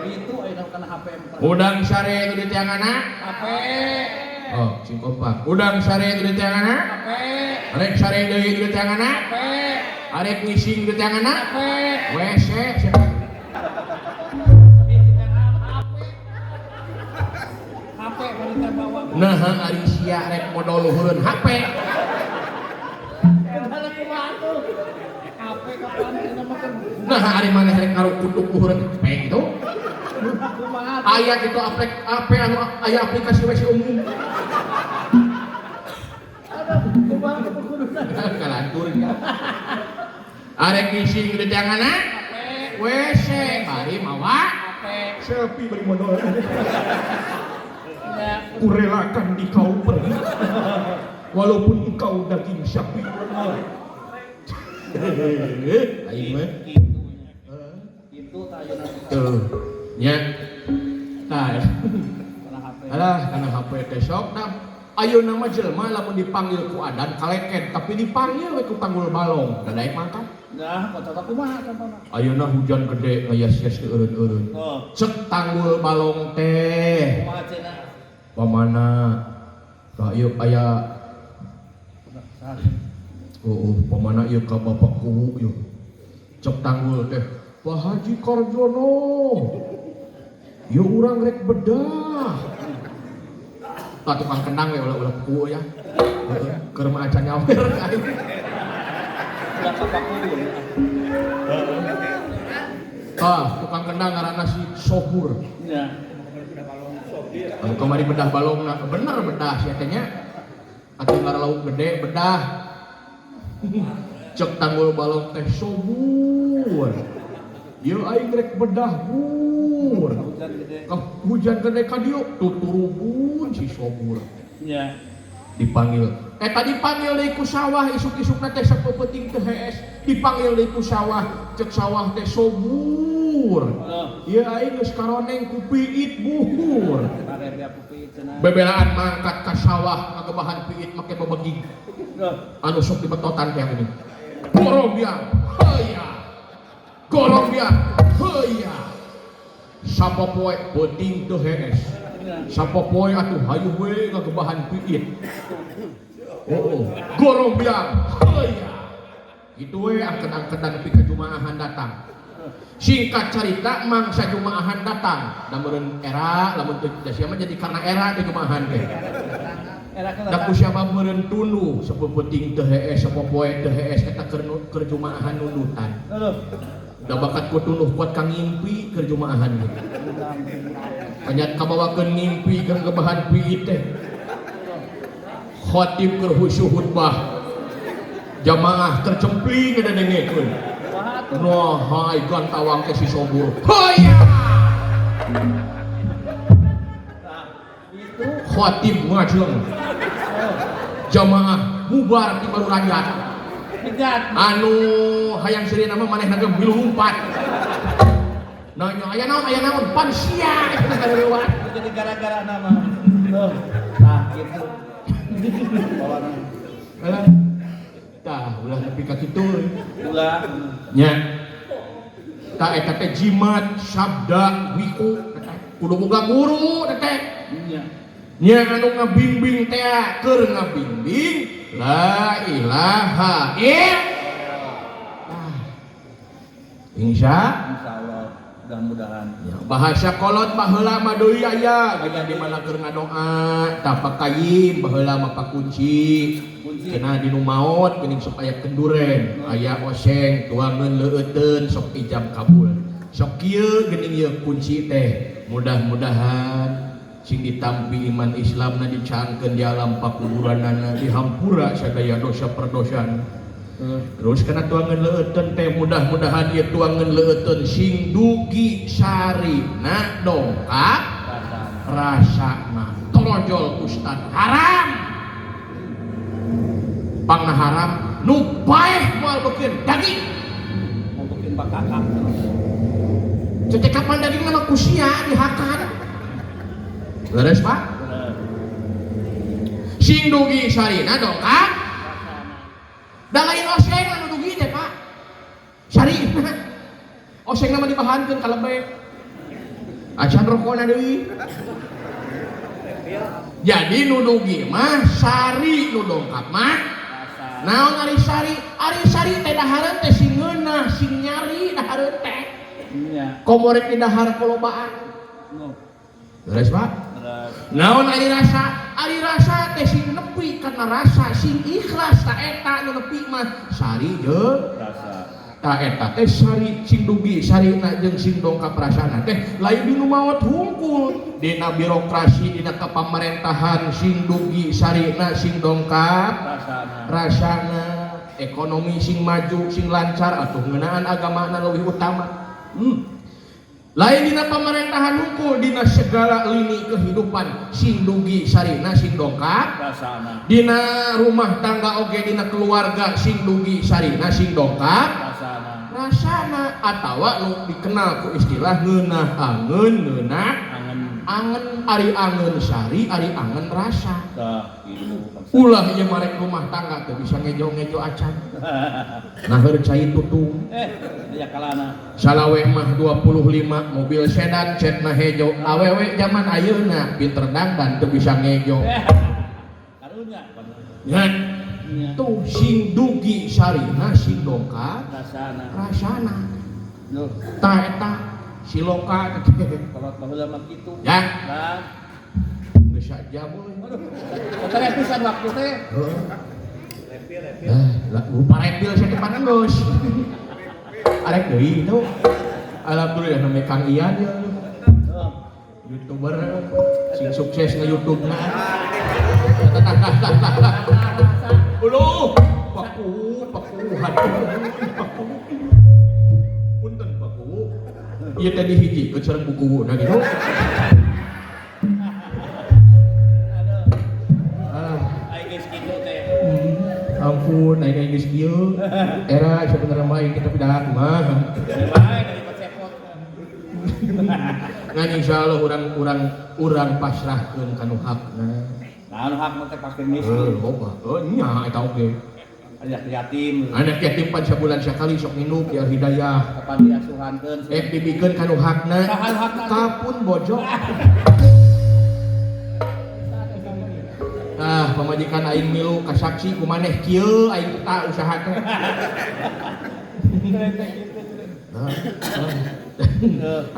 Itu aya kana HP. Udang sare nu diteangana. HP. Oh, sing kompak. Udang sare nu diteangana. HP. Arek sare deui nu diteangana. HP. Arek ngising nu diteangana. HP. WC siapa? HP wanita bawa. Nah, ari sia rek modal luhureun HP. Ada kumaha tuh? HP kapan ini mah kan. Nah, ari maneh rek ngarukutuk luhureun HP gitu. Kumaha? Aya gitu apa anu aya aplikasi WC umum. Aduh, kumaha kuduna. Kalantur ya. Arek ngising di tengahna. WC bari mawa. HP. Sepi bari modal. Ya. Kurelakan di kau pergi. Walaupun engkau daging sapi. Aing mah. Itu tayuna Tuh. Nya. Tah. kana HP. Alah, kana HP teh sok nah. Ayeuna mah jelema lamun dipanggil ku adan kaleket, tapi dipanggil we ku tanggul balong. Dadaek mangkat. Nah, kota kumaha contohna? Ayeuna hujan gede ngayas-yas teu eureun-eureun. Oh, Cek tanggul balong teh. kumaha cenah? Pamana? Tah ieu aya pamana ieu ka bapak kuhu ieu. Cek tanggul teh. Pak Haji Karjono. Ieu urang rek bedah. Tah tukang kendang we ulah-ulah kuhu ya. Heeh, keur mah acan nyawer aing. Udah kapak ulun. Tukang kendang ngaranna si Sobur. Ya. Anu kamari bedah balongna, bener bedah sia teh nya. Atuh ngaralau gede bedah. Cek tanggul balong teh Sobur. Ieu aing rek bedah bur. Hujan gede. Hujan gede ka dieu tuturubun si Sobur. Ya. Dipanggil. Tadi panggil deui ku sawah isuk-isukna teh sapeuting teh hees. Dipanggil deui ku sawah, cek sawah teh Sobur. Ieu aing geus karoneng ku piit buhur. Karep ya pupi cenah. Bebelaan mangkat ka sawah ngagebahan piit make babeging. Anu sok dibetotan teh ini. Gorombiang, heuya. Gorombiang, heuya. Sapopoe peuting teu hees. Sapopoe atuh hayu we ngagebahan piit. Gorombiang, heuya. Itu we angkedan-angkedan nepi ka jumaahan datang. Singkat cerita mangsa jumaahan datang. Namun era lamun teu sia mah jadi karena era teh jumaahan teh. Da ku sia mah meureun tunduh sapeuting teu hees sapopoe teu hees eta keur jumaahan nundutan. Da bakat ku tunduh kuat ka ngimpi keur jumaahan teh. Kanyat kabawakeun ngimpi keur ngagebahan piit teh. Khatib keur husyuh khutbah. Jamaah tercempling ngedengekeun. Noh, hai gantawang ke si Sobur. Hoya! Khatib ngajeng. Jamaah bubar di baru rakyat. Anu hayang sirina mah manehna ge milu lumpat. Nanya aya naon pan sia eta lewat. Jadi gara-gara nama. Tuh. Nah, gitu. Bawa Tah, ulah nepi ka kitu. ulah. Nya. Tah eta teh jimat sabda wiku kudu boga guru teh. Iya. Nya anu ngabimbing teh keur ngabimbing la ilaha illallah. Insyaallah mudah-mudahan. Ya, bahasa kolot baheula mah deui aya geunya di mana keur ngadoa tah pakayim baheula mah pakunci. Cenah dinu maot geuning sok aya kenduren, aya oseng tuangeun leueuteun sok ijab kabul. Sok kieu geuning ieu kunci teh. Mudah-mudahan sing ditampi iman Islamna dicangkeun di alam pakuburanana dihampura sadaya dosa perdosaan. Terus kana tuangan leueteun teh mudah-mudahan ieu tuangan leueteun sing dugi sarina dongkap rasana torojol ustad haram pangna haram nu paeh moal beukeun daging mau bikin bakakak cecek kapan daging mah kusia dihakan leres Pak sing dugi sarina dongkap da lain oseng anu dugi teh Pak sari oseng nama dibahankeun kalebet acan rokona deui jadi nu dugi mah sari nu dongkap mah naon ari sari teh dahareun teh sing ngeunah sing nyari dahareun teh iya komorek di dahar kolobaan no beres Pak naon ari rasa teh sing nepi karena rasa sing ikhlas ta eta nu nepi mah sari jeung rasa ta eta teh sari sing dugi sarina jeung sing dongkap rasana teh lain di nu maot hungkul dina birokrasi dina kapamarentahan sing dugi sarina sing dongkap rasana ekonomi sing maju sing lancar atuh ngeunaan agamana leuwih utama lain dina pamerintahan hungkul dina segala lini kehidupan sing dugi sarina sing dongkap rasana dina rumah tangga oge dina keluarga sing dugi sarina sing dongkap rasana atawa nu dikenal ku istilah ngeunah angeun ngeunah angen ari angeun sari ari angen rasa ulah ieu marek rumah tangga teu bisa ngejo-ngejo acan nah heureun cai tutung aya kalana salawe mah 25 mobil sedan cetna hejo awewe zaman ayeuna pinter dangdan teu bisa ngejo karunya ngan tuh sing dugi sarina sing dongkap rasana ta eta siloka kalau baheula mah kitu ya nah geus saja boy teh pisan waktu teh lah rupa repil saya depan geus arek deui itu alhamdulillah namanya Kang Ian ya YouTuber sing sukses nge YouTube-na Uluh, paku, punten paku. Ieu tadi hiji ke sareng buku na gitu. ai geus kitu teh Ampun, aing geus kieu. Era sebenarnya mah kita pidah mah. bae dari cepot Ngan insyaallah urang pasrahkeun ka nu hakna. nah hak mah teh pake miskin Loba. Nya eta oge. anak yatim Anak yatim pan sabulan sakali sok nginum biar hidayah. kapan diasuhankeun Dibikeun ka nu hakna. Saha nu hakna? Kapun bojok. Pamajikan aing milu kasaksi ku maneh kieu aing tak usaha teh.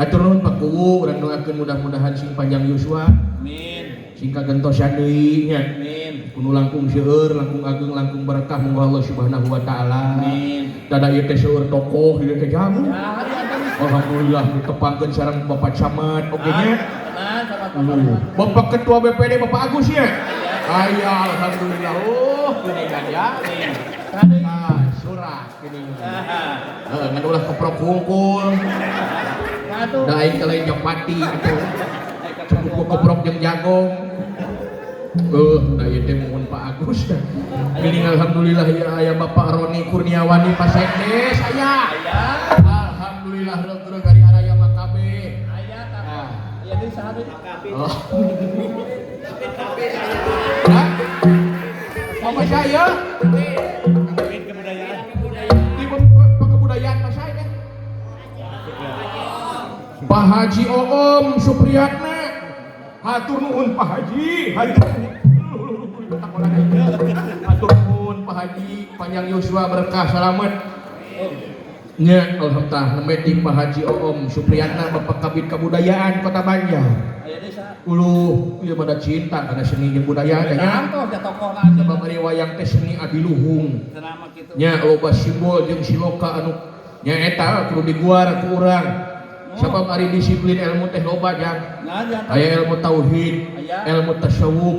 Atur nuhun Pak Kuwu, urang doakeun mudah-mudahan sing panjang yuswa, amin sing kagentosan deui nya. amin Kudu langkung seueur, langkung ageng, langkung berkah monggo Allah Subhanahu wa taala. amin Dada ieu teh seueur tokoh ieu teh jamu. ya hari ada Alhamdulillah ditepangkeun sareng Bapak Camat oge nya. tenang sama Bapak Ketua BPD Bapak Agus ya. Aya alhamdulillah. Gini kan ya. Surah gini. Ngan ulah keprok hungkul. Da aing teh lain jong pati atuh. Cukup keprok jeung jagong. Da ieu teh mohon Pak Agus. Gini alhamdulillah ya aya Bapak Roni Kurniawan di Pasekdes aya. Alhamdulillah reug-reug ari araya Makabe. aya di sahabat Oh. Apa saya? kebudayaan Di kebudayaan Mas saya. Pak Haji Oom Supriyatna. Hatur nuhun Pak Haji. Hatur nuhun Pak Haji, panjang yuswa berkah selamat. Nya alhamdulillah nembe Pak Haji Oom Supriyatna Bapak Kabid Kebudayaan Kota Banjar. aya di saha Uluh, ieu pada cinta kana seni jeung budaya teh nya. contoh da tokoh aja Sabab ari wayang teh seni adiluhung. nama kitu Nya loba simbol jeung siloka anu nya eta kudu diguar ku urang. Sabab ari disiplin ilmu teh loba jang. Nah, Aya ilmu tauhid, ilmu tasyawuf,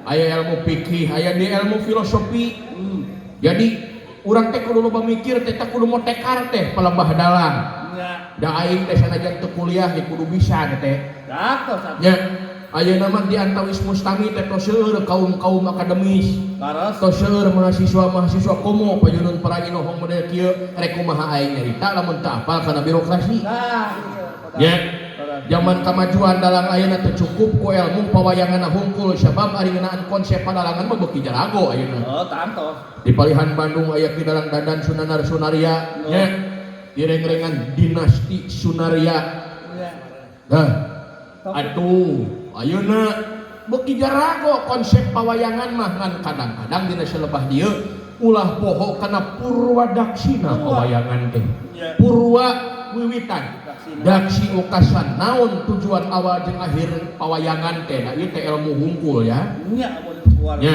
aya ilmu fikih, aya di ilmu filosofi. Jadi urang teh kudu loba mikir teh kudu mau tekar teh palembah dalang. Da aing teh sanajan teu kuliah ge kudu bisa teh. Nya ayeuna mah di antawis mustami teh tos seueur kaum akademis. Tos seueur mahasiswa komo payunun paragino hong model kieu rek kumaha aing nyarita lamun teu apal kana birokrasi. Nya zaman kamajuan dalang ayeuna teu cukup ku ilmu pawayanganna hungkul sabab ari ngeunaan konsep padalangan mah beuki jarago ayeuna. Tantos. Di Palihan Bandung aya Kidalang Dadan Sunanar Sunaria nya direng-rengan dinasti Sunaria. Nah, atuh ayeuna beuki jarago konsep pawayangan mah ngan kadang-kadang dina selebah dieu ulah poho kana purwadaksina pawayangan teh. Purwa wiwitan, daksi ukasan naon tujuan awal jeung akhir pawayangan teh. Da ieu teh ilmu hungkul ya. Nya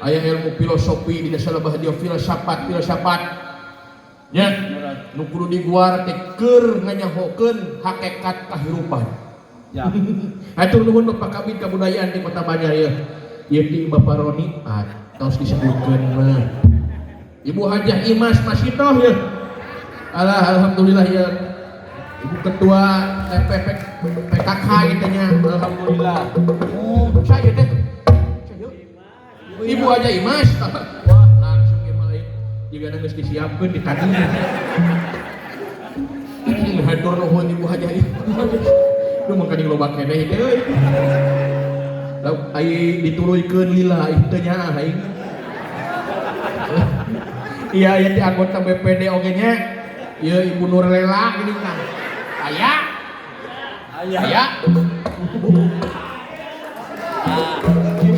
aya ilmu filosofi dina selebah dieu filsafat. Nya nu kudu diguar teh keur nganyahokeun hakikat kahirupan. Ya. Hatur nuhun Bapak Kabid Kabudayaan di Kota Banjar ya. Ieu ti Bapak Roni tos disebutkeun mah. Ibu Hajah Imas Masitoh ya. Alhamdulillah ya. Ibu Ketua PKK gitu nya. Alhamdulillah. Oh, saya teh. Ibu Hajah Imas. Wah, langsung ge mah jiga geus disiapkeun di tadi. Hatur nuhun Ibu Hajah Imas. Lu mangkading loba keneh teh. Lauk ai dituluykeun lila teh nya aing. Iya ti anggota BPD oge nya. Ieu Ibu Nurlela gini kan. Aya.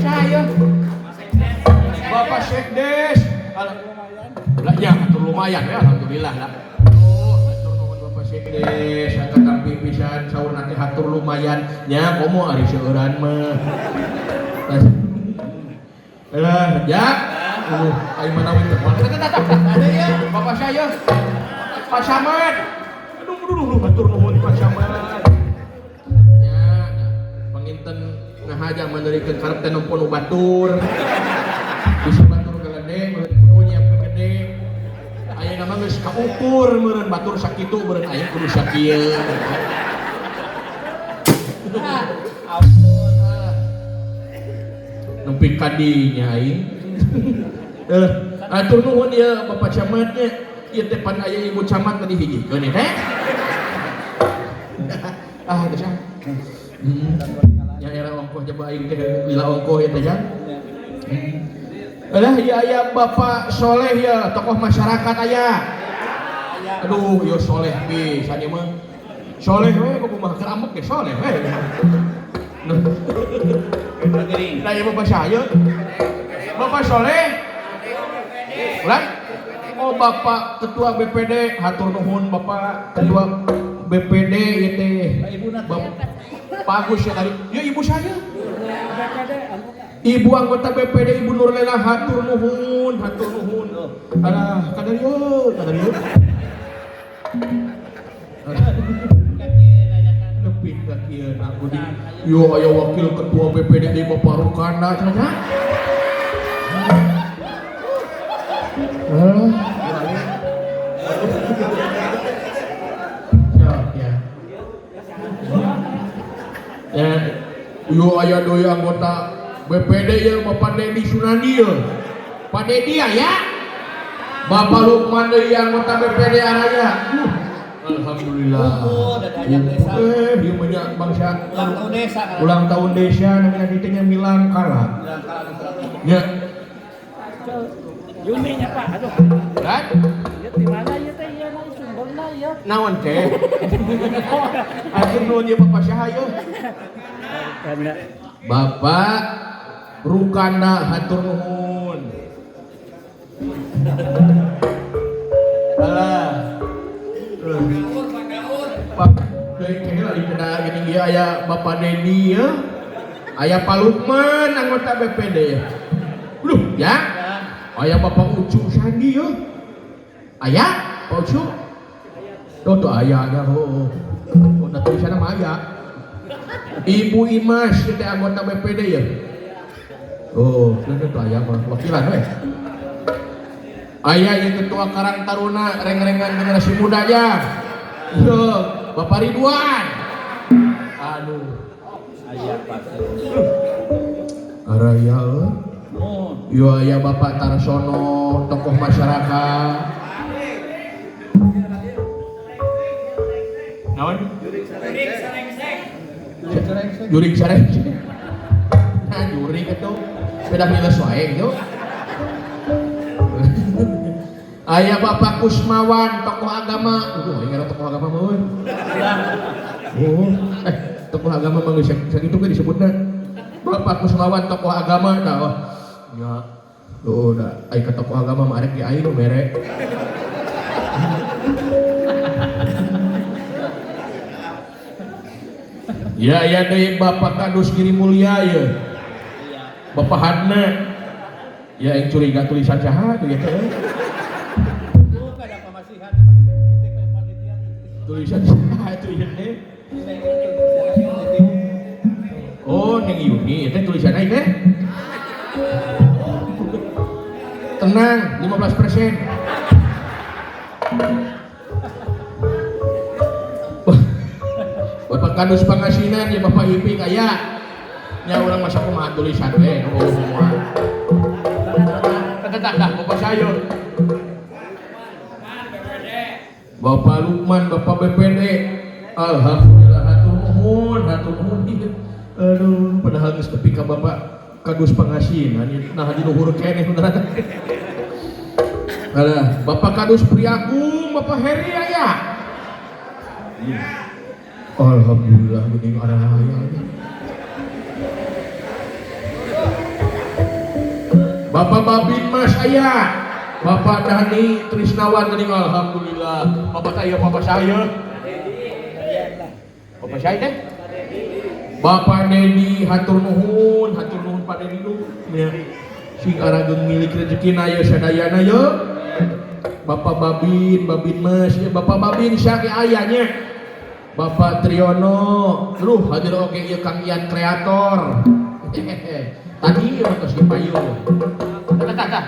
Saya. Bapak Sekdes. Lah ya lumayan ya alhamdulillah lah. Sekdes, angkatan pipisan saur nanti hatur lumayan nya komo ari seueuran mah. Ya. Ayo manawi teh. Ada ya, Bapak saya. Pak Samad. Aduh hatur nuhun Pak Samad. Ya, panginten ngahaja manderikeun karep teh numpun batur. Bisa batur gede, kudu nyiapkeun gede. Aya nama geus kaukur meureun batur sakitu meureun aya kudu sakieu. Ampun. Nempi kadinya aing. Atur nuhun ya Bapak Camat nya. Ieu teh pan aya Ibu Camat tadi hijikeun teh. Geus ah. Ya era ongkoh coba aing teh lila ongkoh ya teh ya. Alah ya aya Bapak Soleh ya, tokoh masyarakat aya. Aduh, yo Soleh pisan ieu mah. Soleh we kumaha keur ambek ge Soleh we. Nah, ya Bapak saya. Bapak Soleh. Ulang. Oh, Bapak Ketua BPD, hatur nuhun Bapak Ketua BPD ieu teh. Pak Agus ya tadi. Ya ibu saya. Ibu anggota BPD Ibu Nurlela hatur nuhun. Alah, kadarieu. Lebih ka kieu aku di. Yo aya wakil ketua BPD di Bapak Rukana cenah. Ya. Yo aya deui anggota BPD ya Bapak Dedi Sunandi ya. Pak Dedi ya. Bapak Lukman deui anggota BPD araya. Alhamdulillah. Dia banyak bangsa. Ulang tahun desa namanya ditanya Milang Kala. Ya. Yuminya Pak, aduh. Kan? Ya di mana ya teh ya sumberna ya. Naon teh? Atur nuhun ya Bapak Sahayu. Bapak Rukana hatur nuhun. Alah. Pak, kayaknya lagi kena gini dia aya Bapak Dedi ya. Aya Pak Lukman anggota BPD ya. Ya. Aya Bapak Ucu Sandi ya. Aya Pak Ucu. tuh ayahnya udah tulisannya Maya. Ibu Imas itu anggota BPD ya. Oh, itu ayah mah wakilan weh. Ayah yang ketua Karang Taruna reng-rengan generasi muda aja. Yo, Bapak Ridwan. Aduh. Ayah pasti. Araya. Oh, Yo ayah Bapak Tarsono, tokoh masyarakat. Naon? Juring sareng. Nah, juring itu beda miles wae gitu. Ayah Bapak Kusmawan, tokoh agama. Ingat tokoh agama mah. Oh, tokoh agama mah geus sakitu ge disebutna. Bapak Kusmawan tokoh agama tah. Ya. Tuh, dah ai ka tokoh agama mah arek ge ai nu mere. Ya deui Bapak Kadus Giri Mulya ya. Bapak Hadna. Ya yang curiga tulisan saha tuh ya teh. Tulisan saha itu ya teh. Oh, Neng Yuni, itu tulisan aja teh. Tenang, 15%. Bapak Kadus Pangasinan ya Bapak Ipi kaya. Ya orang masa kumaha tulisan teh. Oh, semua. Dah, Bapak Sayur. Bapak Lukman, Bapak BPD. Alhamdulillah hatur nuhun. Aduh, padahal geus tepi ka Bapak Kadus Pangasinan, nah di luhur keneh beneran. Alah, Bapak Kadus Priagung, Bapak Heri aya. Alhamdulillah geuning araya. Bapak Babin Mas aya. Bapak Dani Trisnawan geuning alhamdulillah. Bapak saya, Bapak saya. Bapak saya teh. Bapak Dedi hatur nuhun Pak Dedi lu. Ya. Sing arageng milik rezekina ya sadayana ya. Bapak Babin Mas ya. Bapak Babin syaki ayahnya. Bapak Triono, lu hadir oke ieu Kang Ian kreator. Tadi ya tos dipayung. Tah.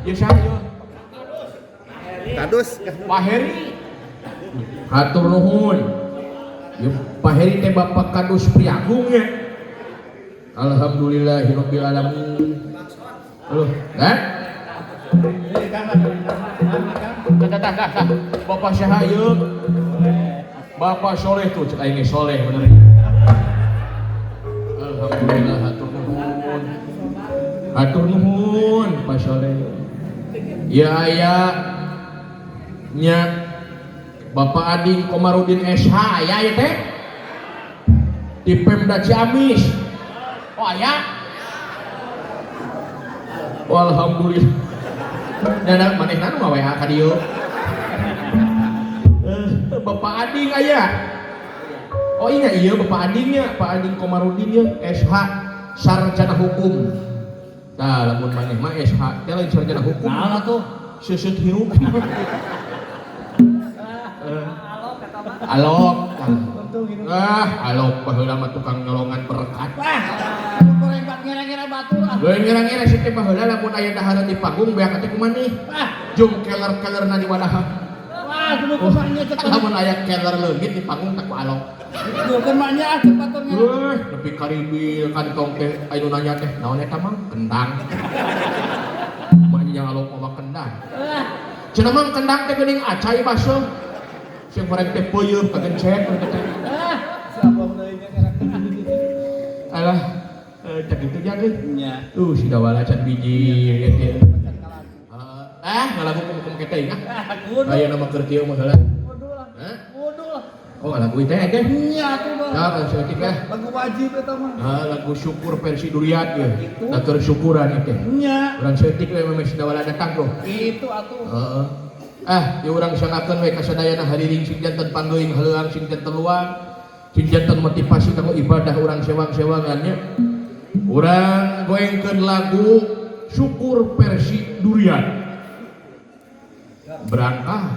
Ya saya. Kadus. Pak Heri. Hatur nuhun. Ya, Pak Heri teh Bapak Kadus Priagung ya. Alhamdulillahirabbil alamin. Loh, kan? Tah. Bapak Syahayu. Bapak Soleh tuh cek aing soleh bener. Alhamdulillah hatur nuhun Pak Soleh. Ya aya nya Bapak Ading Komarudin SH aya ya teh di Pemda Ciamis. Oh aya. Alhamdulillah. Dan manehna nu ngaweha ka dieu. Bapak Ading aya. Oh iya Bapak Adingnya, Pak Ading Komarudin ya, SH sarjana hukum. Nah, lamun maneh mah SH teh lain sarjana hukum. nah tuh. Seuseuh hirup. Alok. Alok baheula mah tukang nyolongan berkat. Korengbat ngira-ngira batur ah. Lain ngira-ngira si teh baheula lamun aya dahareun di panggung beak teh kumaneh. Jung keler-kelerna di wadaha. Wah, kudu kumanya cepat. Lamun aya keler leungit di panggung tak ku alok. Yo kan maknya ah cepat baturnya. Nepi karibil kantong teh anu nanya teh naon eta mah kendang. Maknya alok mah kendang. Cenah mah kendang teh geuning acai baso. Sing goreng teh peuyeum kagencet teh. Siapa deui nya Alah, cek itu jadi. nya. Si dawala can biji gitu. Ngalagu kum keteuing ah. Kudu. Aya nama keur kieu mah heula. Kudu lah. Hah? Kudu lah. Oh, lagu itu aja. Nya tuh bang. Nah, kan setik lah. Lagu wajib eta mah. Lagu syukur versi Duriat ya. Datur syukuran itu. Nya. Urang setik we mah si dawala datang loh. Itu atuh. Heeh. Di urang sangakeun we kasadayana hadiring sing janten panggeuing haleuang sing janten luang. Sing janten motivasi kanggo ibadah urang sewang-sewangannya. Urang goengkeun lagu syukur versi Durian. Berangkat.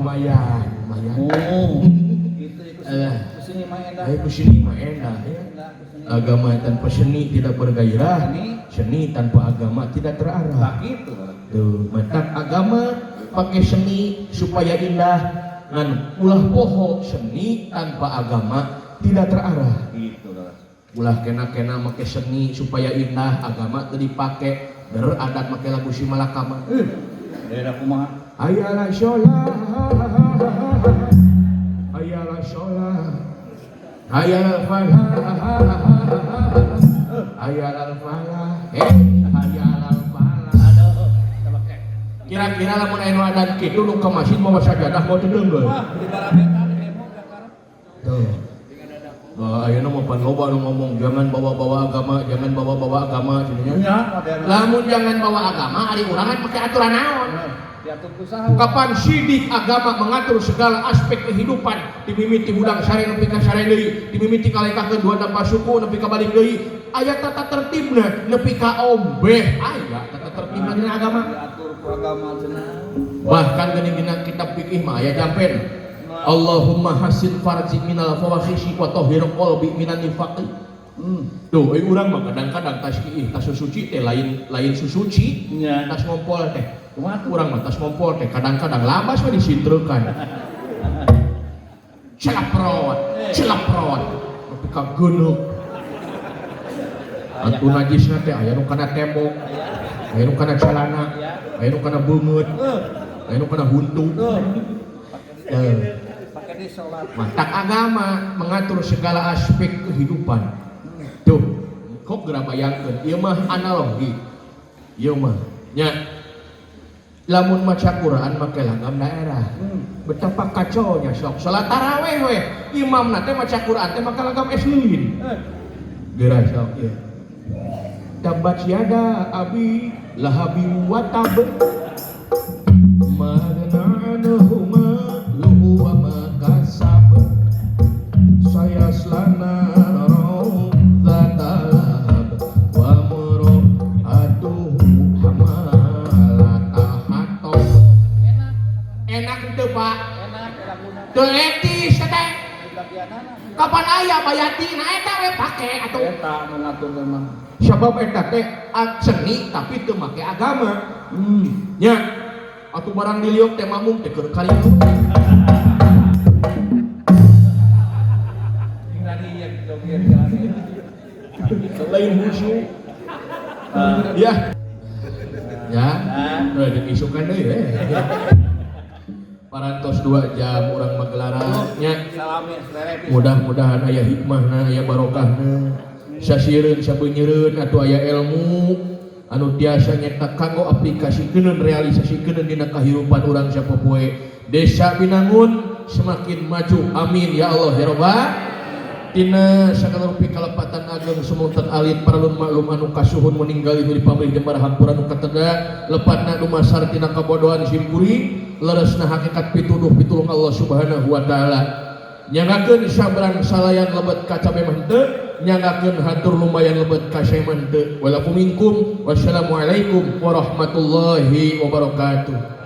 lumayan. Oh. Gitu kesini mah enak. Ayo kesini mah enak ya. Agama tanpa seni tidak bergairah, seni tanpa agama tidak terarah. Gitu. Tuh, matak agama pakai seni supaya indah, ngan ulah poho seni tanpa agama tidak terarah. Gitu. Ulah kena make seni supaya indah, agama teu dipake, beradat make lagu si malakama. Daerah kumaha? Ayalah sholat, ayalah sholat, ayalah falah, ayalah falah, ayalah falah. Kira-kira lamun anu adan kitu nu ka masjid mawa sajadah mau teudeung geus. Wah, di barabetan demo Jakarta. Tuh. Ayeuna mah pan loba nu ngomong jangan bawa-bawa agama, jangan bawa-bawa agama cenanya. Ya, Lamun jangan bawa agama, ari urang kan pakai aturan naon? diatur usaha. Kapan sidik agama mengatur segala aspek kehidupan, dimimiti hudang sare nepi ka sare deui, dimimiti kalekakeun dua dampa suku nepi ka balik deui. Aya tata tertibna nepi ka ombeh, aya tata tertibna dina agama. Diatur ku agama cenah. Bahkan geuning-geuning kitab fikih mah aya jampen. Allahumma hasin farji minal fawahishi wa tahhir qalbi minan nifaqi. Tuh, urang mah kadang-kadang tas kieu tas suci teh lain susuci, Nya. tas ngompol teh. Kumaha tuh? Urang mah tas ngompol teh kadang-kadang labas mah disintrekan. Celaprot, tapi ka geuneuh. Atu najisna teh aya nu kana tembok, aya nu kana celana, aya nu kana beungeut, aya nu kana huntu. Pakai di salat. Matak agama mengatur segala aspek kehidupan. Tuh, kok geura bayangkeun ieu mah analogi. Ieu mah nya lamun maca Quran make langgam daerah. Betapa kacaunya sok salat tarawih we, imamna teh maca Quran teh make langgam es lilin. Geura sok ieu. Tabat yada abi lahabi wa tab. Maghna'anhuma luhu wa ma kasab. Saya selana zatalab wa muratuhu hamalatahato. Enak teu Pak? Enak laguna. Teu etis teh. Bagianana. Kapan aya bayatina eta we pake atuh. Eta mengatur memang. Sabab eta teh seni tapi teu make agama. Nya atuh barang diliuk teh mamung teh keur kaliu. Lain musuh. Ya. Ya. Rek isukan deui we. Parantos 2 jam urang magelaran nya. Salami selere. Mudah-mudahan aya hikmahna, aya barokahna. Sasiereun sabeunyereun atuh aya ilmu anu tiasa nyata kanggo aplikasikeun realisasikeun dina kahirupan urang sapopoe. Desa Binangun semakin maju. Amin ya Allah ya Rabbal tina sagala rupi kalepatan ageng semunten alit paralun maklum anu kasuhun meninggali di pamrih jembar hampura anu kateda lepatna dumasar tina kabodohan simpuri leresna hakikat pituduh pitulung Allah Subhanahu wa taala. Nyangakeun sabran salayan lebet kaca memang teu, nyangakeun hatur lumayan lebet kaseman teu. Walakum minkum wassalamualaikum warahmatullahi wabarakatuh.